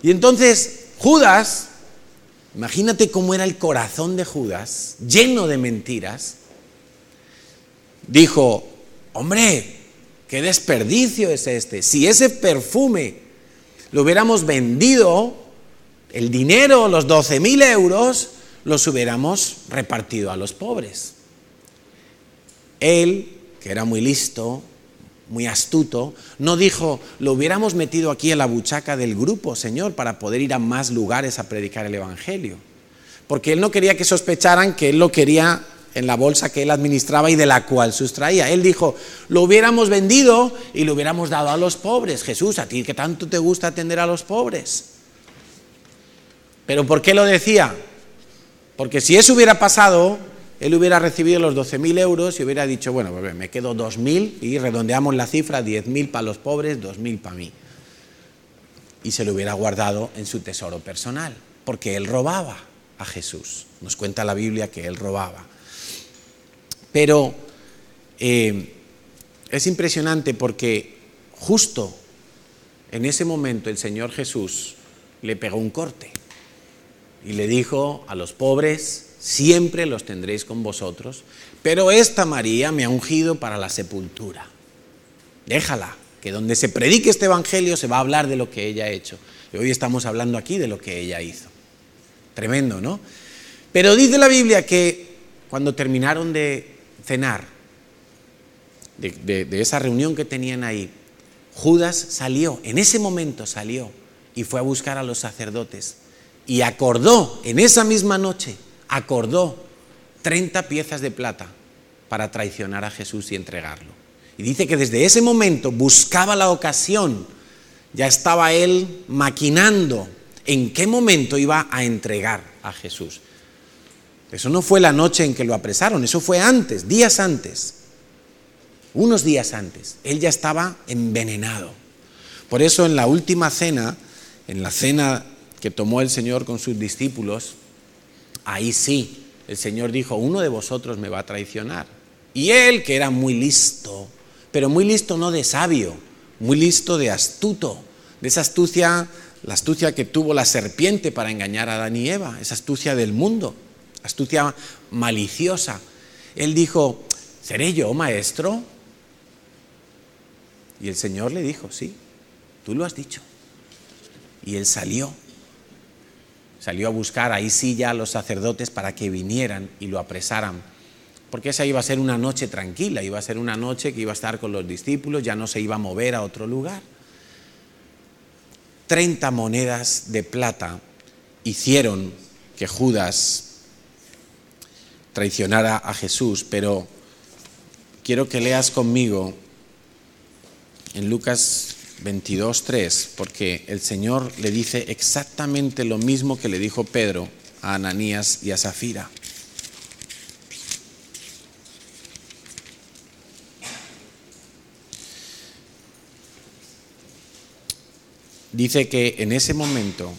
Y entonces Judas, imagínate cómo era el corazón de Judas, lleno de mentiras, dijo, hombre, qué desperdicio es este. Si ese perfume lo hubiéramos vendido, el dinero, los 12.000 euros, los hubiéramos repartido a los pobres. Él, que era muy listo, muy astuto, no dijo, lo hubiéramos metido aquí en la buchaca del grupo, Señor, para poder ir a más lugares a predicar el Evangelio. Porque él no quería que sospecharan que él lo quería en la bolsa que él administraba y de la cual sustraía. Él dijo, lo hubiéramos vendido y lo hubiéramos dado a los pobres. Jesús, a ti que tanto te gusta atender a los pobres. ¿Pero por qué lo decía? Porque si eso hubiera pasado, él hubiera recibido los 12.000 euros y hubiera dicho, bueno, pues me quedo 2.000 y redondeamos la cifra, 10.000 para los pobres, 2.000 para mí. Y se lo hubiera guardado en su tesoro personal, porque él robaba a Jesús. Nos cuenta la Biblia que él robaba. Pero es impresionante porque justo en ese momento el Señor Jesús le pegó un corte y le dijo a los pobres, siempre los tendréis con vosotros, pero esta María me ha ungido para la sepultura. Déjala, que donde se predique este evangelio se va a hablar de lo que ella ha hecho. Y hoy estamos hablando aquí de lo que ella hizo. Tremendo, ¿no? Pero dice la Biblia que cuando terminaron de cenar, de esa reunión que tenían ahí, Judas salió, en ese momento salió y fue a buscar a los sacerdotes y acordó, en esa misma noche, acordó 30 piezas de plata para traicionar a Jesús y entregarlo. Y dice que desde ese momento buscaba la ocasión, ya estaba él maquinando en qué momento iba a entregar a Jesús. Eso no fue la noche en que lo apresaron, eso fue antes, días antes, unos días antes. Él ya estaba envenenado. Por eso en la última cena, en la cena que tomó el Señor con sus discípulos, ahí sí, el Señor dijo, uno de vosotros me va a traicionar. Y él, que era muy listo, pero muy listo no de sabio, muy listo de astuto, de esa astucia, la astucia que tuvo la serpiente para engañar a Adán y Eva, esa astucia del mundo, astucia maliciosa. Él dijo, ¿seré yo, maestro? Y el Señor le dijo, sí, tú lo has dicho. Y él salió a buscar ahí sí ya a los sacerdotes para que vinieran y lo apresaran. Porque esa iba a ser una noche tranquila, iba a ser una noche que iba a estar con los discípulos, ya no se iba a mover a otro lugar. 30 monedas de plata hicieron que Judas traicionara a Jesús, pero quiero que leas conmigo en Lucas 22:3, porque el Señor le dice exactamente lo mismo que le dijo Pedro a Ananías y a Zafira. Dice que en ese momento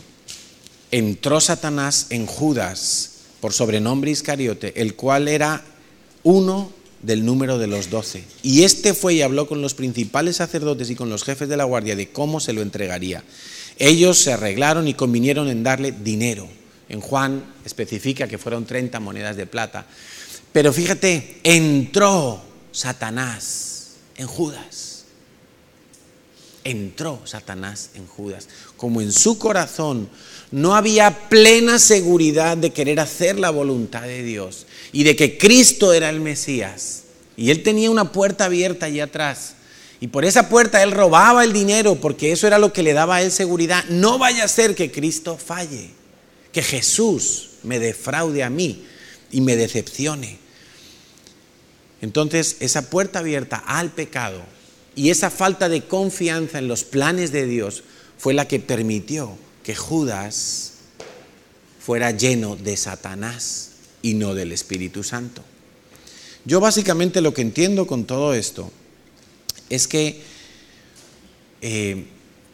entró Satanás en Judas, por sobrenombre Iscariote, el cual era uno del número de los 12. Y este fue y habló con los principales sacerdotes y con los jefes de la guardia de cómo se lo entregaría. Ellos se arreglaron y convinieron en darle dinero. En Juan especifica que fueron 30 monedas de plata. Pero fíjate, entró Satanás en Judas. Entró Satanás en Judas. Como en su corazón no había plena seguridad de querer hacer la voluntad de Dios y de que Cristo era el Mesías. Y él tenía una puerta abierta allí atrás. Y por esa puerta él robaba el dinero porque eso era lo que le daba a él seguridad. No vaya a ser que Cristo falle, que Jesús me defraude a mí y me decepcione. Entonces esa puerta abierta al pecado y esa falta de confianza en los planes de Dios fue la que permitió que Judas fuera lleno de Satanás y no del Espíritu Santo. Yo básicamente lo que entiendo con todo esto es que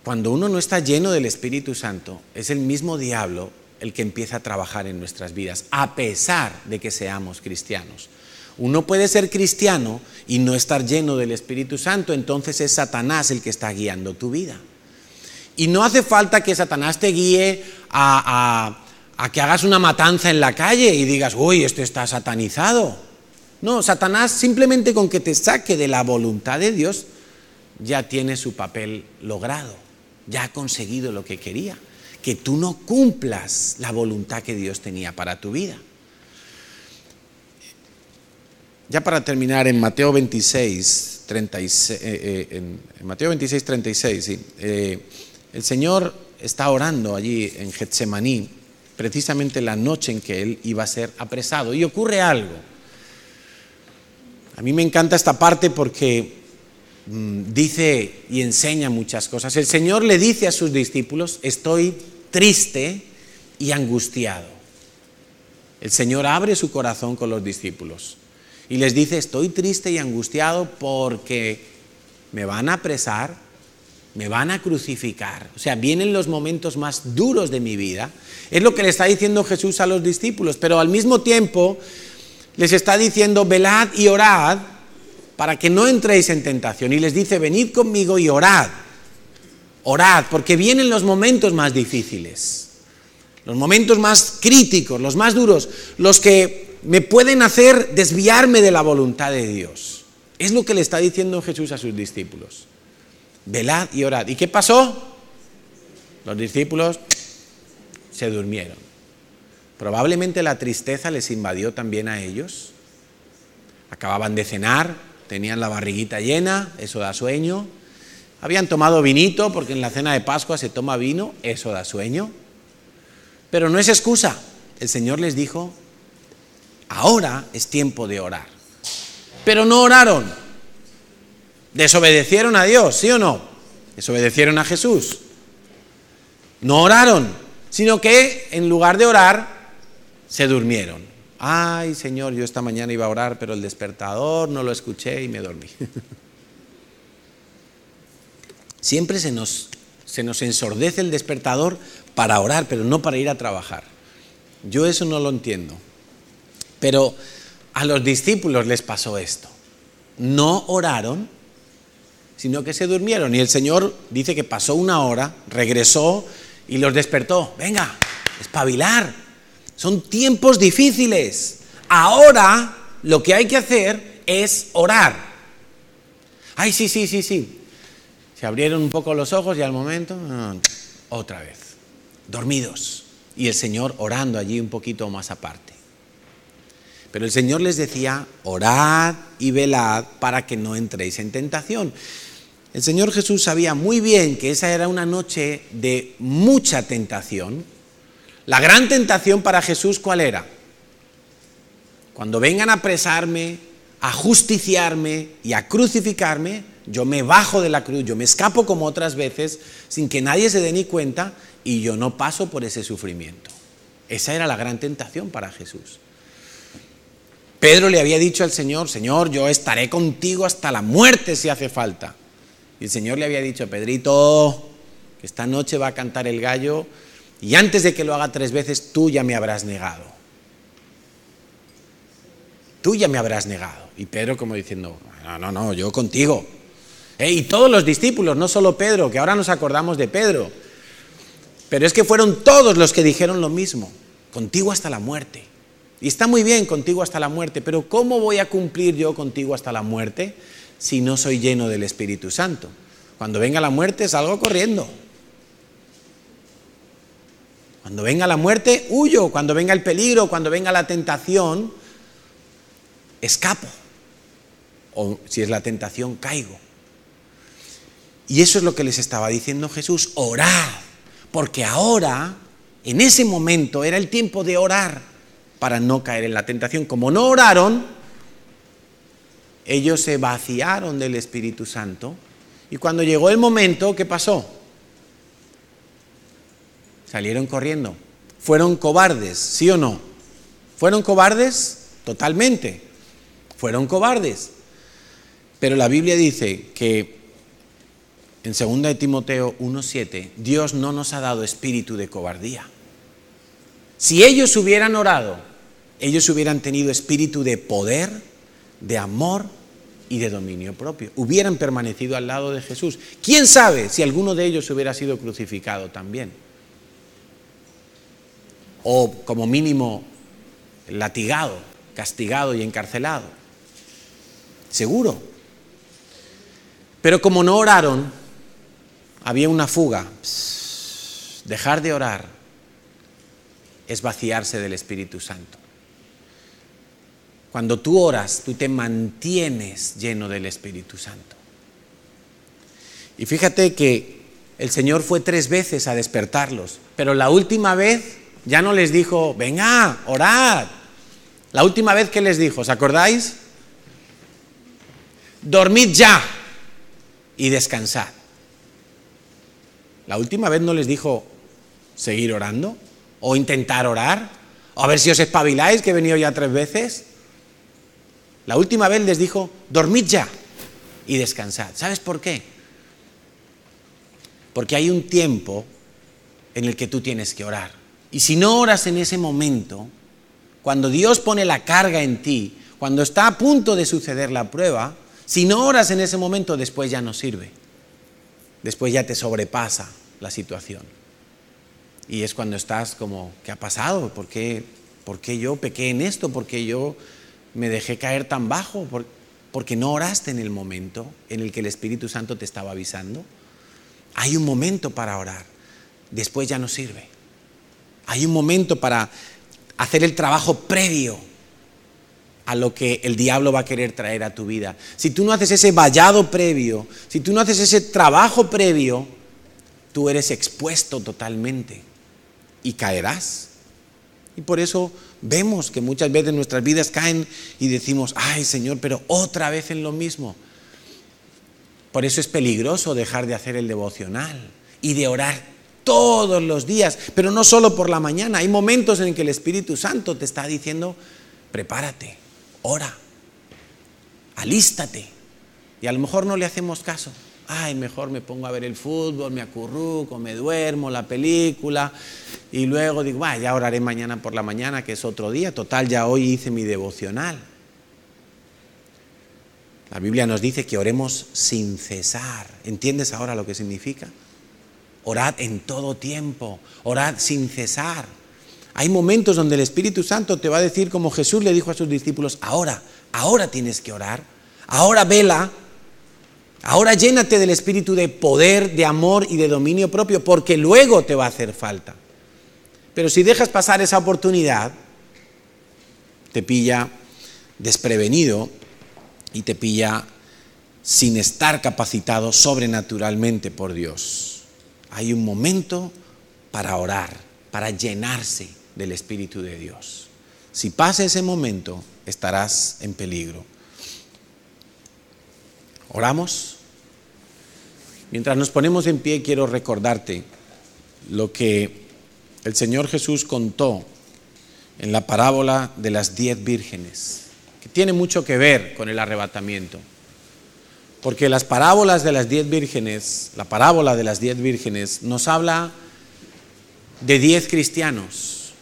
cuando uno no está lleno del Espíritu Santo, es el mismo diablo el que empieza a trabajar en nuestras vidas, a pesar de que seamos cristianos. Uno puede ser cristiano y no estar lleno del Espíritu Santo, entonces es Satanás el que está guiando tu vida. Y no hace falta que Satanás te guíe a que hagas una matanza en la calle y digas, uy, esto está satanizado. No, Satanás simplemente con que te saque de la voluntad de Dios ya tiene su papel logrado, ya ha conseguido lo que quería, que tú no cumplas la voluntad que Dios tenía para tu vida. Ya para terminar, en Mateo 26, 36, en Mateo 26, 36, sí. El Señor está orando allí en Getsemaní, precisamente la noche en que Él iba a ser apresado. Y ocurre algo. A mí me encanta esta parte porque dice y enseña muchas cosas. El Señor le dice a sus discípulos: estoy triste y angustiado. El Señor abre su corazón con los discípulos y les dice: estoy triste y angustiado porque me van a apresar, me van a crucificar. O sea, vienen los momentos más duros de mi vida. Es lo que le está diciendo Jesús a los discípulos, pero al mismo tiempo les está diciendo: velad y orad para que no entréis en tentación. Y les dice: venid conmigo y orad. Orad, porque vienen los momentos más difíciles, los momentos más críticos, los más duros, los que me pueden hacer desviarme de la voluntad de Dios. Es lo que le está diciendo Jesús a sus discípulos. Velad y orad. ¿Y qué pasó? Los discípulos se durmieron. Probablemente la tristeza les invadió también a ellos. Acababan de cenar, tenían la barriguita llena, eso da sueño. Habían tomado vinito, porque en la cena de Pascua se toma vino, eso da sueño. Pero no es excusa. El Señor les dijo: ahora es tiempo de orar. Pero no oraron. Desobedecieron a Dios, ¿sí o no? Desobedecieron a Jesús. No oraron, sino que en lugar de orar, se durmieron. Ay, Señor, yo esta mañana iba a orar, pero el despertador no lo escuché y me dormí. Siempre se nos ensordece el despertador para orar, pero no para ir a trabajar. Yo eso no lo entiendo. Pero a los discípulos les pasó esto. No oraron, sino que se durmieron. Y el Señor dice que pasó una hora, regresó y los despertó. Venga, espabilar. Son tiempos difíciles. Ahora lo que hay que hacer es orar. Ay, sí. Se abrieron un poco los ojos y al momento, otra vez, dormidos. Y el Señor orando allí un poquito más aparte. Pero el Señor les decía: orad y velad para que no entréis en tentación. El Señor Jesús sabía muy bien que esa era una noche de mucha tentación. La gran tentación para Jesús, ¿cuál era? Cuando vengan a apresarme, a justiciarme y a crucificarme, yo me bajo de la cruz, yo me escapo como otras veces sin que nadie se dé ni cuenta y yo no paso por ese sufrimiento. Esa era la gran tentación para Jesús. Pedro le había dicho al Señor: Señor, yo estaré contigo hasta la muerte si hace falta. Y el Señor le había dicho: Pedrito, que esta noche va a cantar el gallo y antes de que lo haga 3 veces tú ya me habrás negado. Tú ya me habrás negado. Y Pedro como diciendo: no, yo contigo. Y todos los discípulos, no solo Pedro, que ahora nos acordamos de Pedro. Pero es que fueron todos los que dijeron lo mismo: contigo hasta la muerte. Y está muy bien, contigo hasta la muerte, pero ¿cómo voy a cumplir yo contigo hasta la muerte si no soy lleno del Espíritu Santo? Cuando venga la muerte salgo corriendo. Cuando venga la muerte huyo. Cuando venga el peligro, cuando venga la tentación, escapo. O si es la tentación, caigo. Y eso es lo que les estaba diciendo Jesús: orad, porque ahora, en ese momento, era el tiempo de orar para no caer en la tentación. Como no oraron, ellos se vaciaron del Espíritu Santo y cuando llegó el momento, ¿qué pasó? Salieron corriendo. Fueron cobardes, ¿sí o no? ¿Fueron cobardes? Totalmente. Fueron cobardes. Pero la Biblia dice que en 2 de Timoteo 1:7, Dios no nos ha dado espíritu de cobardía. Si ellos hubieran orado, ellos hubieran tenido espíritu de poder, de amor y de dominio propio. Hubieran permanecido al lado de Jesús. ¿Quién sabe si alguno de ellos hubiera sido crucificado también? O como mínimo latigado, castigado y encarcelado. Seguro. Pero como no oraron, había una fuga. Dejar de orar es vaciarse del Espíritu Santo. Cuando tú oras, tú te mantienes lleno del Espíritu Santo. Y fíjate que el Señor fue 3 veces a despertarlos, pero la última vez ya no les dijo, venga, orad. La última vez que les dijo, ¿os acordáis? Dormid ya y descansad. La última vez no les dijo seguir orando o intentar orar o a ver si os espabiláis, que he venido ya 3 veces. La última vez les dijo, dormid ya y descansad. ¿Sabes por qué? Porque hay un tiempo en el que tú tienes que orar. Y si no oras en ese momento, cuando Dios pone la carga en ti, cuando está a punto de suceder la prueba, si no oras en ese momento, después ya no sirve. Después ya te sobrepasa la situación. Y es cuando estás como, ¿qué ha pasado? ¿Por qué yo pequé en esto? ¿Por qué yo me dejé caer tan bajo? Porque no oraste en el momento en el que el Espíritu Santo te estaba avisando. Hay un momento para orar, después ya no sirve. Hay un momento para hacer el trabajo previo a lo que el diablo va a querer traer a tu vida. Si tú no haces ese vallado previo, si tú no haces ese trabajo previo, tú eres expuesto totalmente y caerás. Y por eso vemos que muchas veces nuestras vidas caen y decimos, ay Señor, pero otra vez en lo mismo. Por eso es peligroso dejar de hacer el devocional y de orar todos los días, pero no solo por la mañana. Hay momentos en que el Espíritu Santo te está diciendo, prepárate, ora, alístate. Y a lo mejor no le hacemos caso. Ay, mejor me pongo a ver el fútbol, me acurruco, me duermo, la película, y luego digo, ya oraré mañana por la mañana, que es otro día. Total, ya hoy hice mi devocional. La Biblia nos dice que oremos sin cesar. ¿Entiendes ahora lo que significa? Orad en todo tiempo, orad sin cesar. Hay momentos donde el Espíritu Santo te va a decir, como Jesús le dijo a sus discípulos, ahora tienes que orar, ahora vela, ahora llénate del espíritu de poder, de amor y de dominio propio, porque luego te va a hacer falta. Pero si dejas pasar esa oportunidad, te pilla desprevenido y te pilla sin estar capacitado sobrenaturalmente por Dios. Hay un momento para orar, para llenarse del Espíritu de Dios. Si pasa ese momento, estarás en peligro. ¿Oramos? Mientras nos ponemos en pie, quiero recordarte lo que el Señor Jesús contó en la parábola de las 10 vírgenes, que tiene mucho que ver con el arrebatamiento. Porque las parábolas de las 10 vírgenes, la parábola de las 10 vírgenes nos habla de 10 cristianos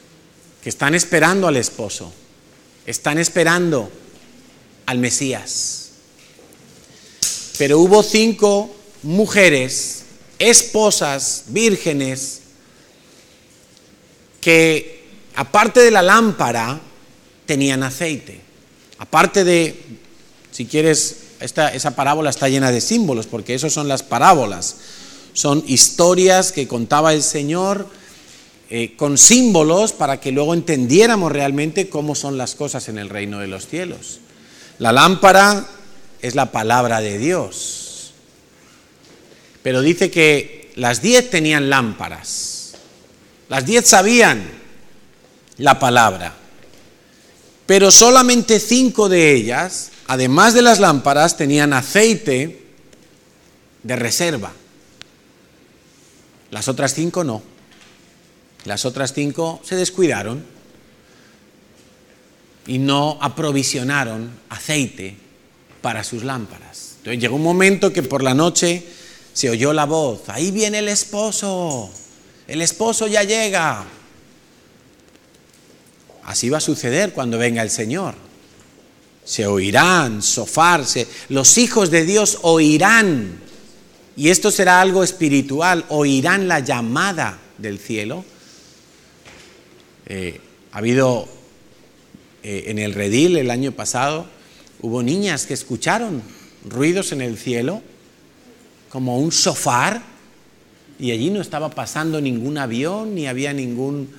que están esperando al esposo, están esperando al Mesías. Pero hubo 5 mujeres, esposas, vírgenes, que aparte de la lámpara tenían aceite. Aparte de, si quieres, esa parábola está llena de símbolos, porque esos son las parábolas. Son historias que contaba el Señor con símbolos para que luego entendiéramos realmente cómo son las cosas en el reino de los cielos. La lámpara es la palabra de Dios. Pero dice que las 10 tenían lámparas. Las 10 sabían la palabra. Pero solamente 5 de ellas, además de las lámparas, tenían aceite de reserva. Las otras 5 no. Las otras 5 se descuidaron y no aprovisionaron aceite para sus lámparas. Entonces llegó un momento que por la noche se oyó la voz, ahí viene el esposo ya llega. Así va a suceder cuando venga el Señor. Se oirán, sofarse, los hijos de Dios oirán, y esto será algo espiritual, oirán la llamada del cielo. Ha habido en el redil el año pasado, hubo niñas que escucharon ruidos en el cielo, como un shofar, y allí no estaba pasando ningún avión, ni había ningún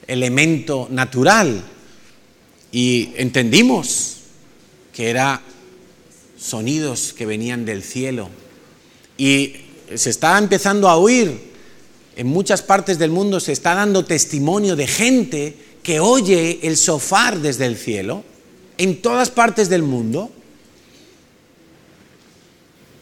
elemento natural. y entendimos que eran sonidos que venían del cielo. Y se está empezando a oír, en muchas partes del mundo se está dando testimonio de gente que oye el shofar desde el cielo, en todas partes del mundo.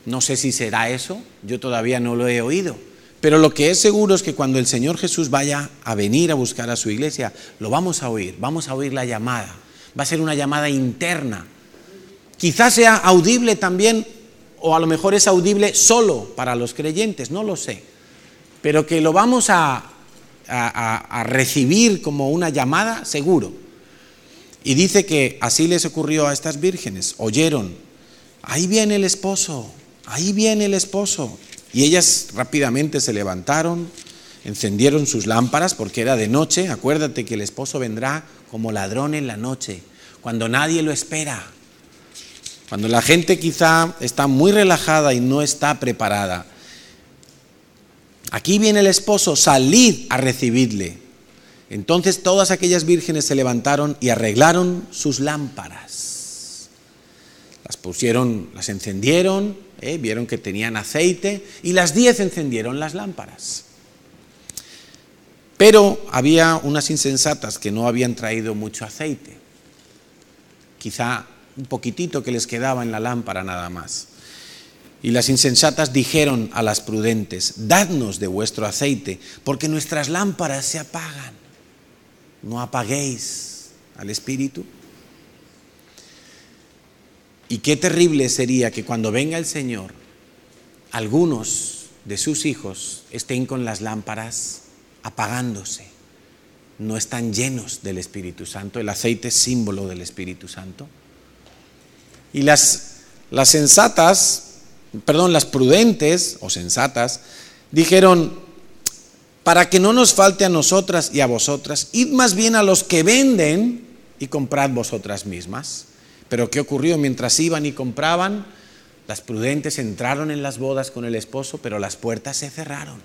No sé si será eso, yo todavía no lo he oído, pero lo que es seguro es que cuando el Señor Jesús vaya a venir a buscar a su iglesia, lo vamos a oír la llamada, va a ser una llamada interna. Quizás sea audible también, o a lo mejor es audible solo para los creyentes, no lo sé, pero que lo vamos a recibir como una llamada, seguro. Y dice que así les ocurrió a estas vírgenes, oyeron, ahí viene el esposo, ahí viene el esposo. Y ellas rápidamente se levantaron, encendieron sus lámparas porque era de noche. Acuérdate que el esposo vendrá como ladrón en la noche, cuando nadie lo espera. Cuando la gente quizá está muy relajada y no está preparada. Aquí viene el esposo, salid a recibirle. Entonces todas aquellas vírgenes se levantaron y arreglaron sus lámparas. Las pusieron, las encendieron, vieron que tenían aceite y las 10 encendieron las lámparas. Pero había unas insensatas que no habían traído mucho aceite. Quizá un poquitito que les quedaba en la lámpara nada más. Y las insensatas dijeron a las prudentes, dadnos de vuestro aceite, porque nuestras lámparas se apagan. No apaguéis al Espíritu. Y qué terrible sería que cuando venga el Señor, algunos de sus hijos estén con las lámparas apagándose. No están llenos del Espíritu Santo. El aceite es símbolo del Espíritu Santo. Y las prudentes o sensatas dijeron, para que no nos falte a nosotras y a vosotras, id más bien a los que venden y comprad vosotras mismas. Pero ¿qué ocurrió? Mientras iban y compraban, las prudentes entraron en las bodas con el esposo, pero las puertas se cerraron.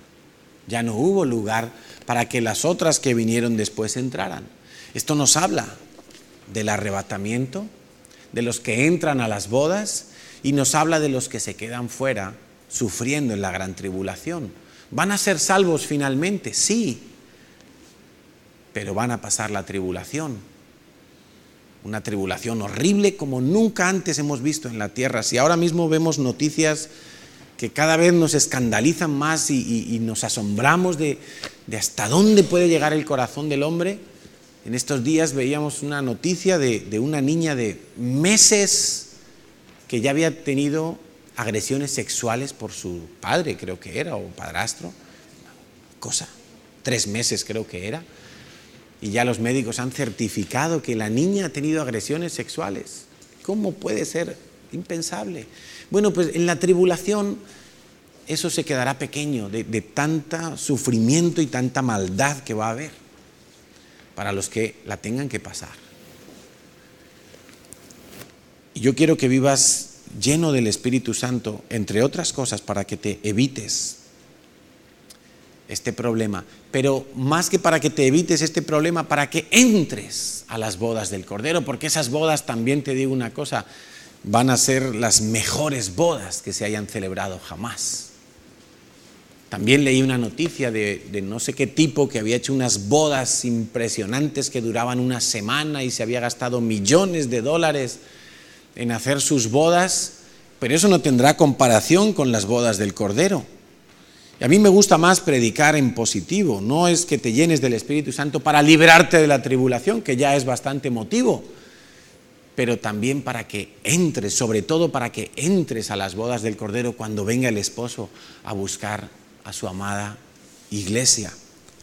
Ya no hubo lugar para que las otras que vinieron después entraran. Esto nos habla del arrebatamiento, de los que entran a las bodas, y nos habla de los que se quedan fuera sufriendo en la gran tribulación. ¿Van a ser salvos finalmente? Sí, pero van a pasar la tribulación. Una tribulación horrible como nunca antes hemos visto en la tierra. Si ahora mismo vemos noticias que cada vez nos escandalizan más y nos asombramos de hasta dónde puede llegar el corazón del hombre. En estos días veíamos una noticia de una niña de meses que ya había tenido agresiones sexuales por su padre, creo que era, o padrastro, 3 meses creo que era, y ya los médicos han certificado que la niña ha tenido agresiones sexuales. ¿Cómo puede ser? Impensable. Bueno, pues en la tribulación eso se quedará pequeño de tanta sufrimiento y tanta maldad que va a haber para los que la tengan que pasar. Y yo quiero que vivas lleno del Espíritu Santo, entre otras cosas, para que te evites este problema. Pero más que para que te evites este problema, para que entres a las bodas del Cordero, porque esas bodas, también te digo una cosa, van a ser las mejores bodas que se hayan celebrado jamás. También leí una noticia de no sé qué tipo que había hecho unas bodas impresionantes que duraban una semana y se había gastado millones de dólares en hacer sus bodas, pero eso no tendrá comparación con las bodas del Cordero. Y a mí me gusta más predicar en positivo, no es que te llenes del Espíritu Santo para librarte de la tribulación, que ya es bastante motivo, pero también para que entres, sobre todo para que entres a las bodas del Cordero cuando venga el esposo a buscar a su amada iglesia,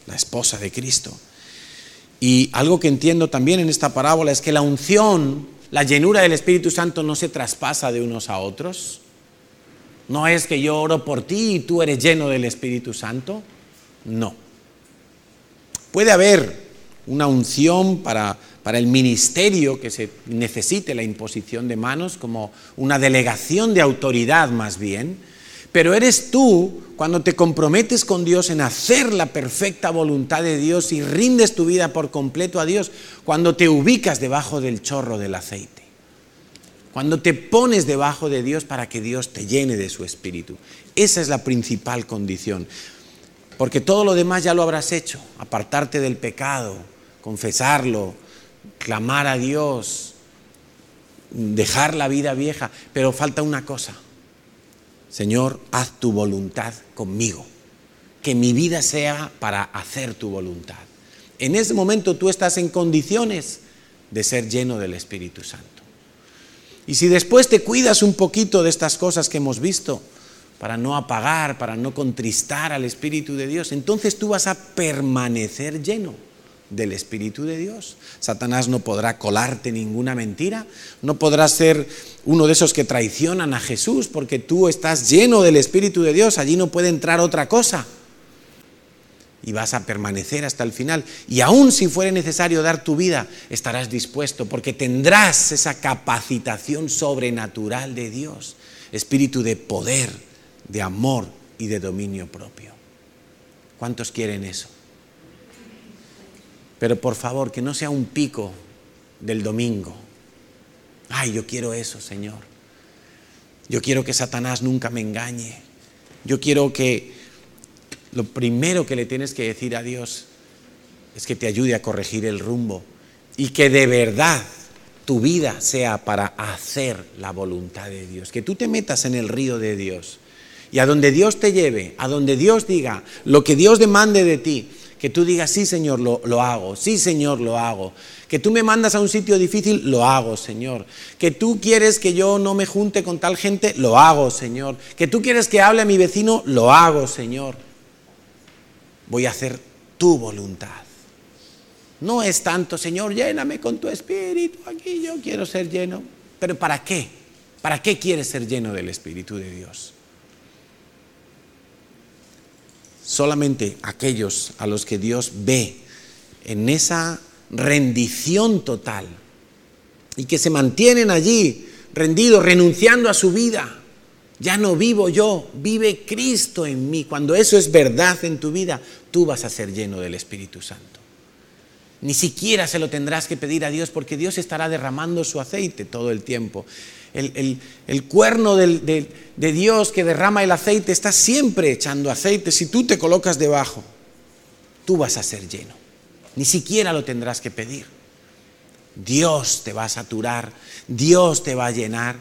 la esposa de Cristo. Y algo que entiendo también en esta parábola es que la unción, la llenura del Espíritu Santo no se traspasa de unos a otros. No es que yo oro por ti y tú eres lleno del Espíritu Santo. No. Puede haber una unción para el ministerio que se necesite la imposición de manos, como una delegación de autoridad más bien, Pero eres tú cuando te comprometes con Dios en hacer la perfecta voluntad de Dios y rindes tu vida por completo a Dios, cuando te ubicas debajo del chorro del aceite. Cuando te pones debajo de Dios para que Dios te llene de su Espíritu. Esa es la principal condición. Porque todo lo demás ya lo habrás hecho. Apartarte del pecado, confesarlo, clamar a Dios, dejar la vida vieja. Pero falta una cosa. Señor, haz tu voluntad conmigo. Que mi vida sea para hacer tu voluntad. En ese momento tú estás en condiciones de ser lleno del Espíritu Santo. Y si después te cuidas un poquito de estas cosas que hemos visto, para no apagar, para no contristar al Espíritu de Dios, entonces tú vas a permanecer lleno del Espíritu de Dios. Satanás no podrá colarte ninguna mentira, no podrás ser uno de esos que traicionan a Jesús, porque tú estás lleno del Espíritu de Dios, allí no puede entrar otra cosa. Y vas a permanecer hasta el final. Y aún si fuere necesario dar tu vida, estarás dispuesto, porque tendrás esa capacitación sobrenatural de Dios, espíritu de poder, de amor y de dominio propio. ¿Cuántos quieren eso? Pero por favor, que no sea un pico del domingo. Ay, yo quiero eso, Señor. Yo quiero que Satanás nunca me engañe. Yo quiero que lo primero que le tienes que decir a Dios es que te ayude a corregir el rumbo y que de verdad tu vida sea para hacer la voluntad de Dios. Que tú te metas en el río de Dios y a donde Dios te lleve, a donde Dios diga, lo que Dios demande de ti, que tú digas, sí, Señor, lo hago, sí, Señor, lo hago. Que tú me mandas a un sitio difícil, lo hago, Señor. Que tú quieres que yo no me junte con tal gente, lo hago, Señor. Que tú quieres que hable a mi vecino, lo hago, Señor. Voy a hacer tu voluntad. No es tanto, Señor, lléname con tu Espíritu, aquí yo quiero ser lleno. ¿Pero para qué? ¿Para qué quieres ser lleno del Espíritu de Dios? Solamente aquellos a los que Dios ve en esa rendición total y que se mantienen allí rendidos, renunciando a su vida. Ya no vivo yo, vive Cristo en mí. Cuando eso es verdad en tu vida, tú vas a ser lleno del Espíritu Santo. Ni siquiera se lo tendrás que pedir a Dios, porque Dios estará derramando su aceite todo el tiempo. El cuerno de Dios que derrama el aceite está siempre echando aceite. Si tú te colocas debajo, tú vas a ser lleno. Ni siquiera lo tendrás que pedir. Dios te va a saturar, Dios te va a llenar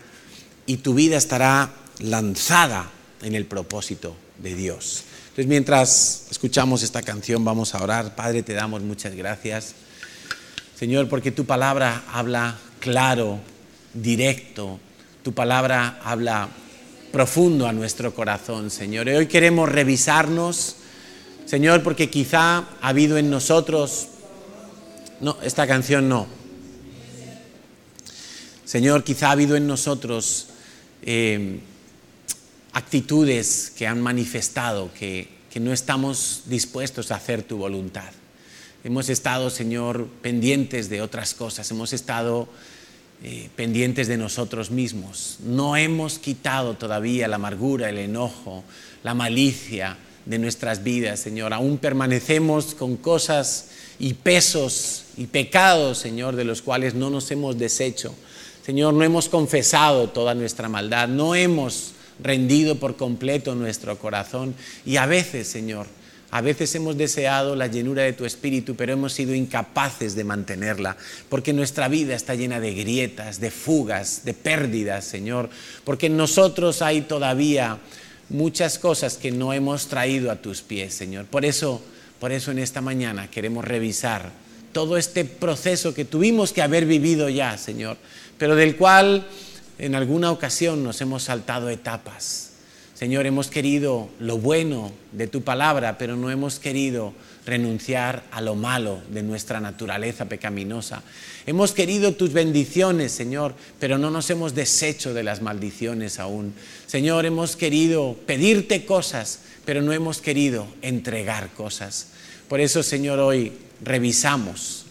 y tu vida estará lanzada en el propósito de Dios. Entonces, mientras escuchamos esta canción, vamos a orar. Padre, te damos muchas gracias, Señor, porque tu palabra habla claro, directo. Tu palabra habla profundo a nuestro corazón, Señor. Y hoy queremos revisarnos, Señor, porque quizá ha habido en nosotros... No, esta canción no. Señor, quizá ha habido en nosotros actitudes que han manifestado que no estamos dispuestos a hacer tu voluntad. Hemos estado, Señor, pendientes de otras cosas, hemos estado pendientes de nosotros mismos. No hemos quitado todavía la amargura, el enojo, la malicia de nuestras vidas, Señor. Aún permanecemos con cosas y pesos y pecados, Señor, de los cuales no nos hemos deshecho. Señor, no hemos confesado toda nuestra maldad, no hemos rendido por completo nuestro corazón. Y a veces, Señor, a veces hemos deseado la llenura de tu Espíritu, pero hemos sido incapaces de mantenerla, porque nuestra vida está llena de grietas, de fugas, de pérdidas, Señor, porque en nosotros hay todavía muchas cosas que no hemos traído a tus pies, Señor. Por eso en esta mañana queremos revisar todo este proceso que tuvimos que haber vivido ya, Señor, pero del cual en alguna ocasión nos hemos saltado etapas. Señor, hemos querido lo bueno de tu palabra, pero no hemos querido renunciar a lo malo de nuestra naturaleza pecaminosa. Hemos querido tus bendiciones, Señor, pero no nos hemos deshecho de las maldiciones aún. Señor, hemos querido pedirte cosas, pero no hemos querido entregar cosas. Por eso, Señor, hoy revisamos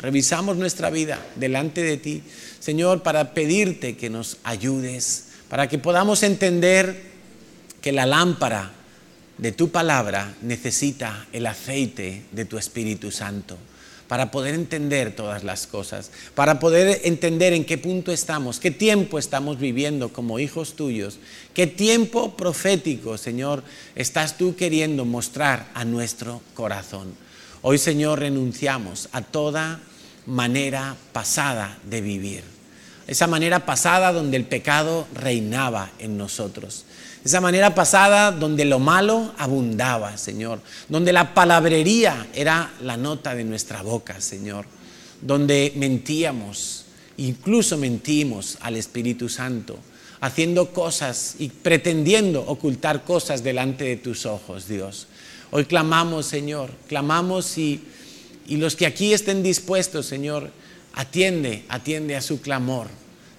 nuestra vida delante de ti, Señor, para pedirte que nos ayudes, para que podamos entender que la lámpara de tu palabra necesita el aceite de tu Espíritu Santo para poder entender todas las cosas, para poder entender en qué punto estamos, qué tiempo estamos viviendo como hijos tuyos, qué tiempo profético, Señor, estás tú queriendo mostrar a nuestro corazón. Hoy, Señor, renunciamos a toda manera pasada de vivir, esa manera pasada donde el pecado reinaba en nosotros. Esa manera pasada donde lo malo abundaba, Señor. Donde la palabrería era la nota de nuestra boca, Señor. Donde mentíamos, incluso mentimos al Espíritu Santo, haciendo cosas y pretendiendo ocultar cosas delante de tus ojos, Dios. Hoy clamamos, Señor, clamamos y los que aquí estén dispuestos, Señor, atiende a su clamor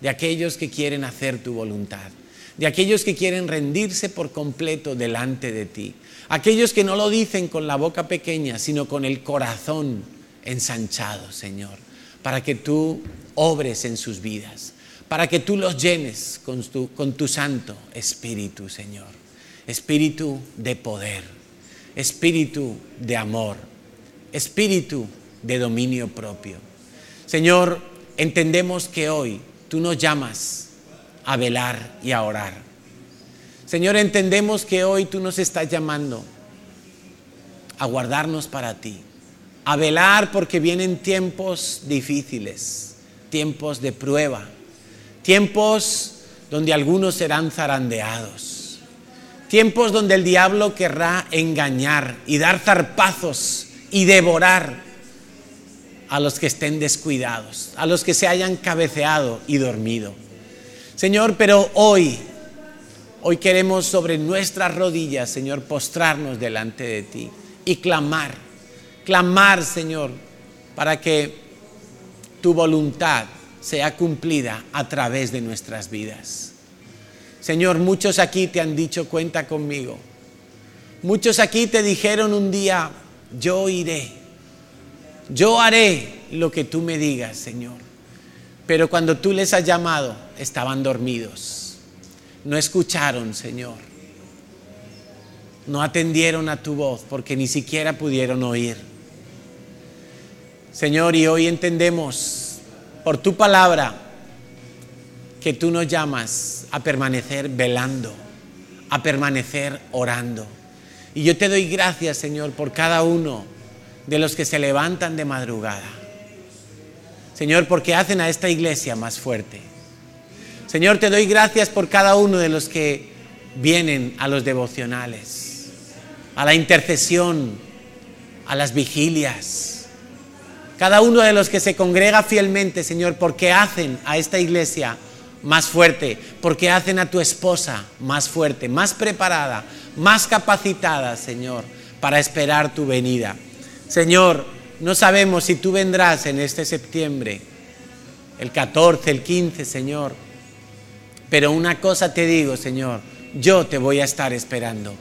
de aquellos que quieren hacer tu voluntad. De aquellos que quieren rendirse por completo delante de ti. Aquellos que no lo dicen con la boca pequeña, sino con el corazón ensanchado, Señor. Para que tú obres en sus vidas. Para que tú los llenes con tu Santo Espíritu, Señor. Espíritu de poder. Espíritu de amor. Espíritu de dominio propio. Señor, entendemos que hoy tú nos llamas a velar y a orar. Señor, entendemos que hoy tú nos estás llamando a guardarnos para ti, a velar porque vienen tiempos difíciles, tiempos de prueba, tiempos donde algunos serán zarandeados, tiempos donde el diablo querrá engañar y dar zarpazos y devorar a los que estén descuidados, a los que se hayan cabeceado y dormido. Señor, pero hoy queremos sobre nuestras rodillas, Señor, postrarnos delante de ti y clamar, Señor, para que tu voluntad sea cumplida a través de nuestras vidas. Señor, muchos aquí te han dicho, cuenta conmigo. Muchos aquí te dijeron un día, yo iré, yo haré lo que tú me digas, Señor. Pero cuando tú les has llamado, estaban dormidos. No escucharon, Señor. No atendieron a tu voz porque ni siquiera pudieron oír. Señor, y hoy entendemos por tu palabra que tú nos llamas a permanecer velando, a permanecer orando. Y yo te doy gracias, Señor, por cada uno de los que se levantan de madrugada. Señor, porque hacen a esta iglesia más fuerte. Señor, te doy gracias por cada uno de los que vienen a los devocionales, a la intercesión, a las vigilias. Cada uno de los que se congrega fielmente, Señor, porque hacen a esta iglesia más fuerte, porque hacen a tu esposa más fuerte, más preparada, más capacitada, Señor, para esperar tu venida. Señor, no sabemos si tú vendrás en este septiembre, el 14, el 15, Señor. Pero una cosa te digo, Señor, yo te voy a estar esperando.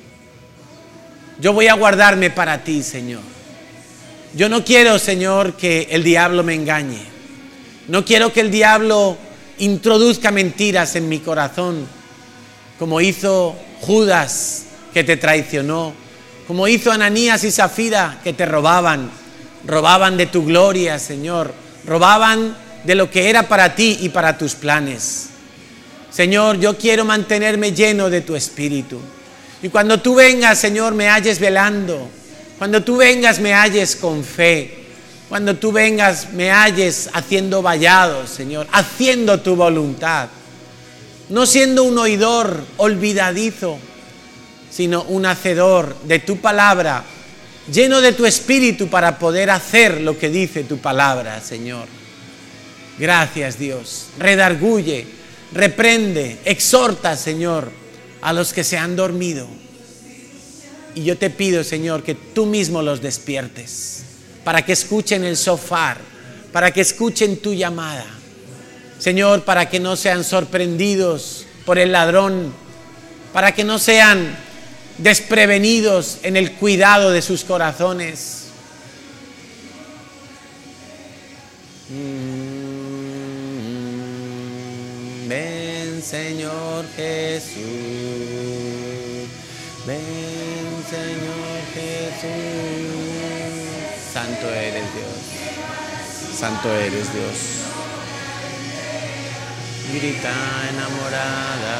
Yo voy a guardarme para ti, Señor. Yo no quiero, Señor, que el diablo me engañe. No quiero que el diablo introduzca mentiras en mi corazón, como hizo Judas, que te traicionó, como hizo Ananías y Zafira, que te robaban de tu gloria, Señor, robaban de lo que era para ti y para tus planes. Señor, yo quiero mantenerme lleno de tu Espíritu. Y cuando tú vengas, Señor, me halles velando. Cuando tú vengas, me halles con fe. Cuando tú vengas, me halles haciendo vallados, Señor, haciendo tu voluntad. No siendo un oidor olvidadizo, sino un hacedor de tu palabra, lleno de tu Espíritu para poder hacer lo que dice tu palabra, Señor. Gracias, Dios. Redarguye, reprende, exhorta, Señor, a los que se han dormido. Y yo te pido, Señor, que tú mismo los despiertes, para que escuchen el shofar, para que escuchen tu llamada. Señor, para que no sean sorprendidos por el ladrón, para que no sean desprevenidos en el cuidado de sus corazones. Ven, Señor Jesús. Ven, Señor Jesús. Santo eres Dios. Santo eres Dios. Grita enamorada.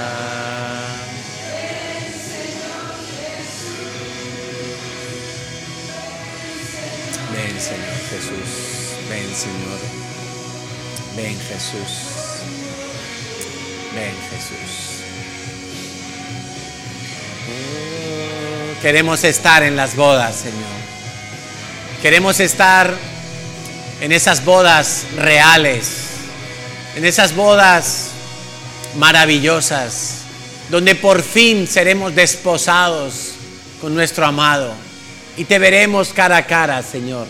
Ven, Señor Jesús. Ven, Señor. Ven, Jesús. Ven, Jesús. Queremos estar en las bodas, Señor. Queremos estar en esas bodas reales, en esas bodas maravillosas, donde por fin seremos desposados con nuestro amado y te veremos cara a cara, Señor,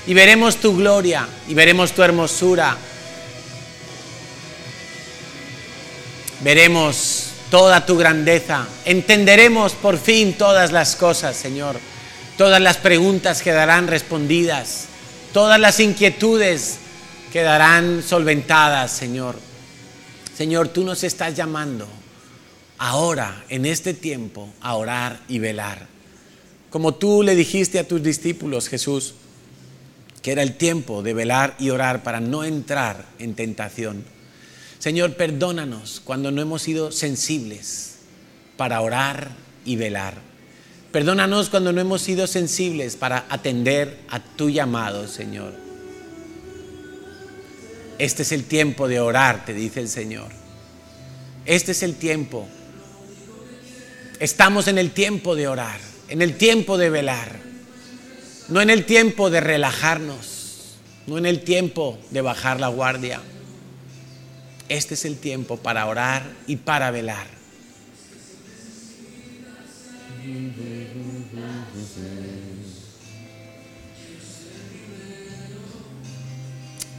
y veremos tu gloria y veremos tu hermosura, veremos toda tu grandeza, entenderemos por fin todas las cosas, Señor, todas las preguntas quedarán respondidas, todas las inquietudes quedarán solventadas, Señor. Señor, tú nos estás llamando ahora, en este tiempo, a orar y velar. Como tú le dijiste a tus discípulos, Jesús, que era el tiempo de velar y orar para no entrar en tentación. Señor, perdónanos cuando no hemos sido sensibles para orar y velar. Perdónanos cuando no hemos sido sensibles para atender a tu llamado, Señor. Este es el tiempo de orar, te dice el Señor. Este es el tiempo. Estamos en el tiempo de orar, en el tiempo de velar, no en el tiempo de relajarnos, no en el tiempo de bajar la guardia. Este es el tiempo para orar y para velar.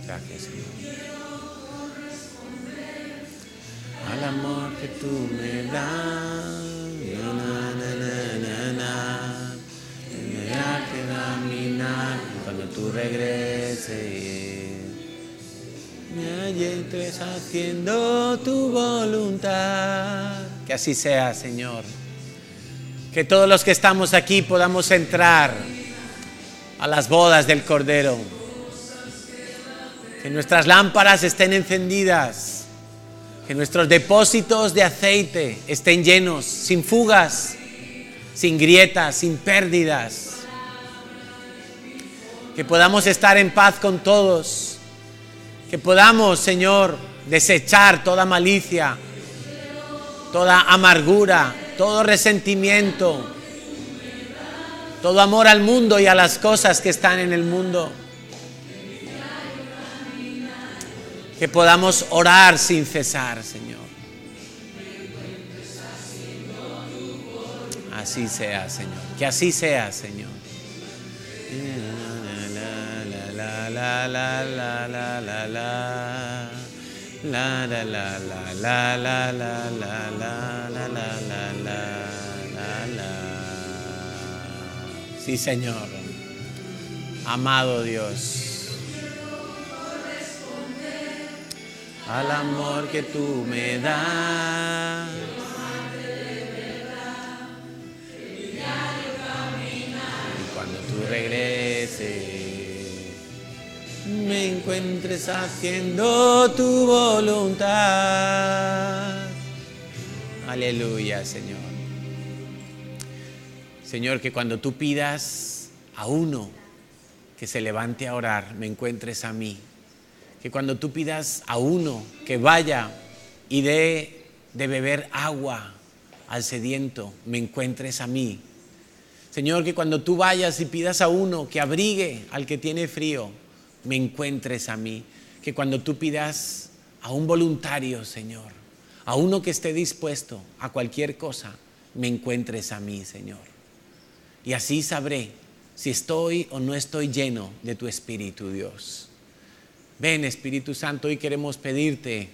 Gracias, Señor. Al amor que tú me das, me hará caminar cuando tú regreses. Me entres haciendo tu voluntad. Que así sea, Señor. Que todos los que estamos aquí podamos entrar a las bodas del Cordero. Que nuestras lámparas estén encendidas. Que nuestros depósitos de aceite estén llenos, sin fugas, sin grietas, sin pérdidas. Que podamos estar en paz con todos. Que podamos, Señor, desechar toda malicia, toda amargura, todo resentimiento, todo amor al mundo y a las cosas que están en el mundo. Que podamos orar sin cesar, Señor. Así sea, Señor. Que así sea, Señor. La la la la la la la la la la la la la la la la la la. Sí, Señor. Amado Dios, al amor que tú me das, y cuando tú regreses me encuentres haciendo tu voluntad. Aleluya, Señor. Señor, que cuando tú pidas a uno que se levante a orar, me encuentres a mí. Que cuando tú pidas a uno que vaya y dé de beber agua al sediento, me encuentres a mí. Señor, que cuando tú vayas y pidas a uno que abrigue al que tiene frío, me encuentres a mí. Que cuando tú pidas a un voluntario, Señor, a uno que esté dispuesto a cualquier cosa, me encuentres a mí, Señor. Y así sabré si estoy o no estoy lleno de tu Espíritu, Dios. Ven, Espíritu Santo, hoy queremos pedirte,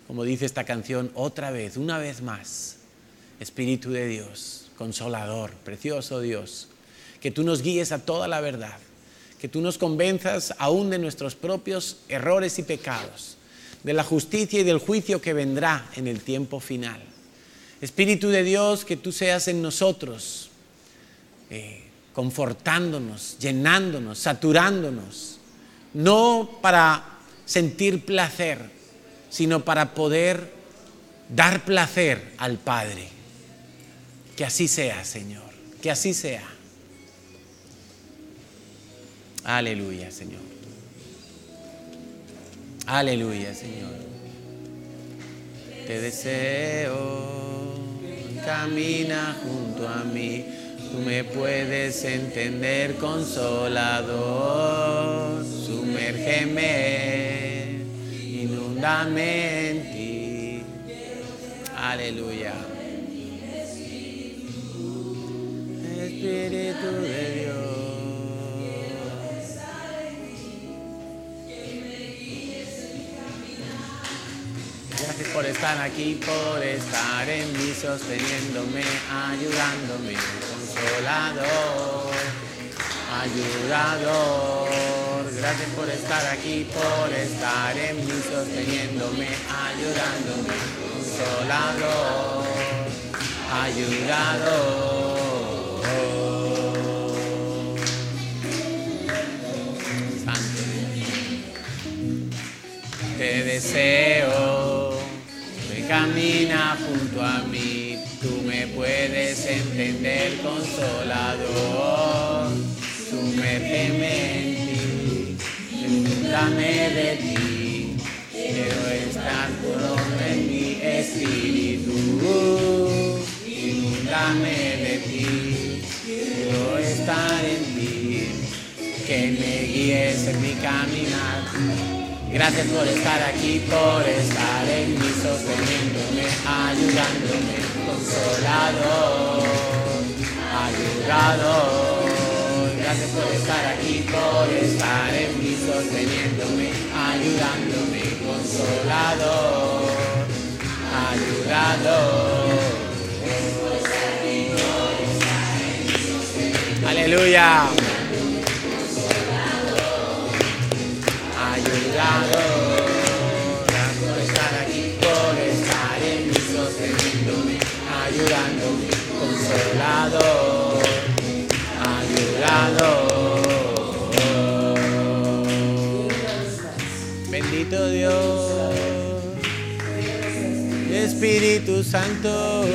como dice esta canción, otra vez, una vez más, Espíritu de Dios, Consolador, precioso Dios, que tú nos guíes a toda la verdad, que tú nos convenzas aún de nuestros propios errores y pecados, de la justicia y del juicio que vendrá en el tiempo final. Espíritu de Dios, que tú seas en nosotros, confortándonos, llenándonos, saturándonos, no para sentir placer, sino para poder dar placer al Padre. Que así sea, Señor, que así sea. Aleluya, Señor. Aleluya, Señor. Te deseo, camina junto a mí. Tú me puedes entender, Consolador. Sumérgeme, inúndame en ti. Aleluya. Espíritu de Dios. Gracias por estar aquí, por estar en mí, sosteniéndome, ayudándome, Consolador, ayudador. Gracias por estar aquí, por estar en mí, sosteniéndome, ayudándome, Consolador, ayudador. Santo. Te deseo, ven, camina junto a mí, tú me puedes entender, Consolador. Sumérgeme en ti, inúndame de ti, quiero estar pronto en mi espíritu. Inúndame de ti, quiero estar en ti, que me guíes en mi caminar. Gracias por estar aquí, por estar en mí, sosteniéndome, ayudándome, Consolador, ayudador. Gracias por estar aquí, por estar en mí, sosteniéndome, ayudándome, Consolador, ayudador. Aleluya. Ayudador, gracias por estar aquí, por estar en mí, sosteniéndome, ayudándome, Consolador, ayudador. Bendito Dios, Espíritu Santo.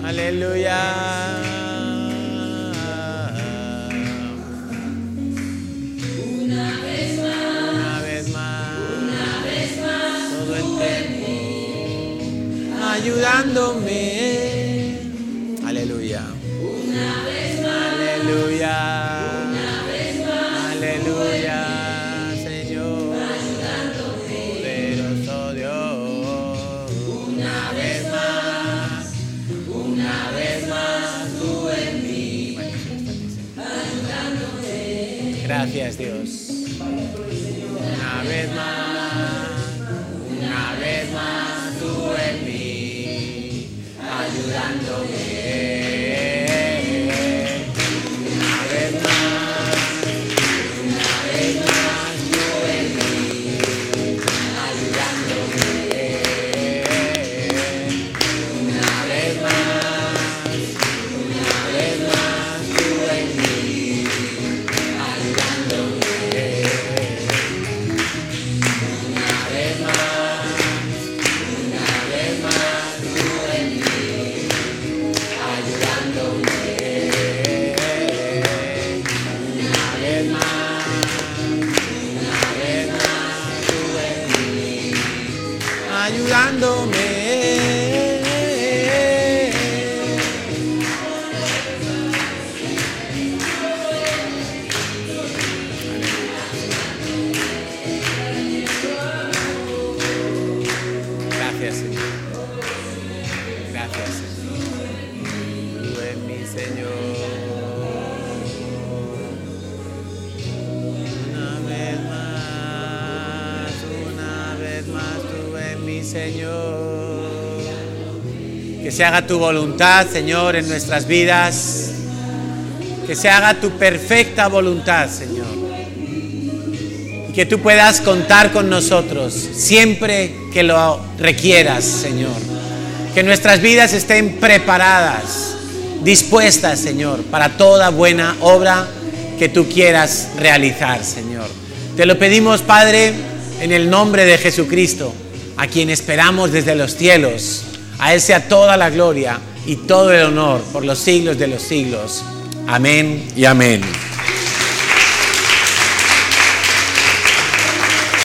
Aleluya. Ayudándome, aleluya, una vez más, aleluya, una vez más, aleluya, Señor, ayudándome, poderoso Dios, una vez más, tú en mí, ayudándome, gracias Dios, una vez más, tú en mí, ayudándome, una vez más, tú en mí, ayudándome, una vez más, tú en mí, ayudándome, una vez más, tú en mí, ayudándome, una vez más, tú en mí, ayudándome. Gracias, Señor. Gracias, Señor. Tú en mi Señor. Una vez más, tú en mi Señor. Que se haga tu voluntad, Señor, en nuestras vidas. Que se haga tu perfecta voluntad, Señor. que tú puedas contar con nosotros siempre que lo requieras, Señor. Que nuestras vidas estén preparadas, dispuestas, Señor, para toda buena obra que tú quieras realizar, Señor. Te lo pedimos, Padre, en el nombre de Jesucristo, a quien esperamos desde los cielos. A Él sea toda la gloria y todo el honor por los siglos de los siglos. Amén y amén.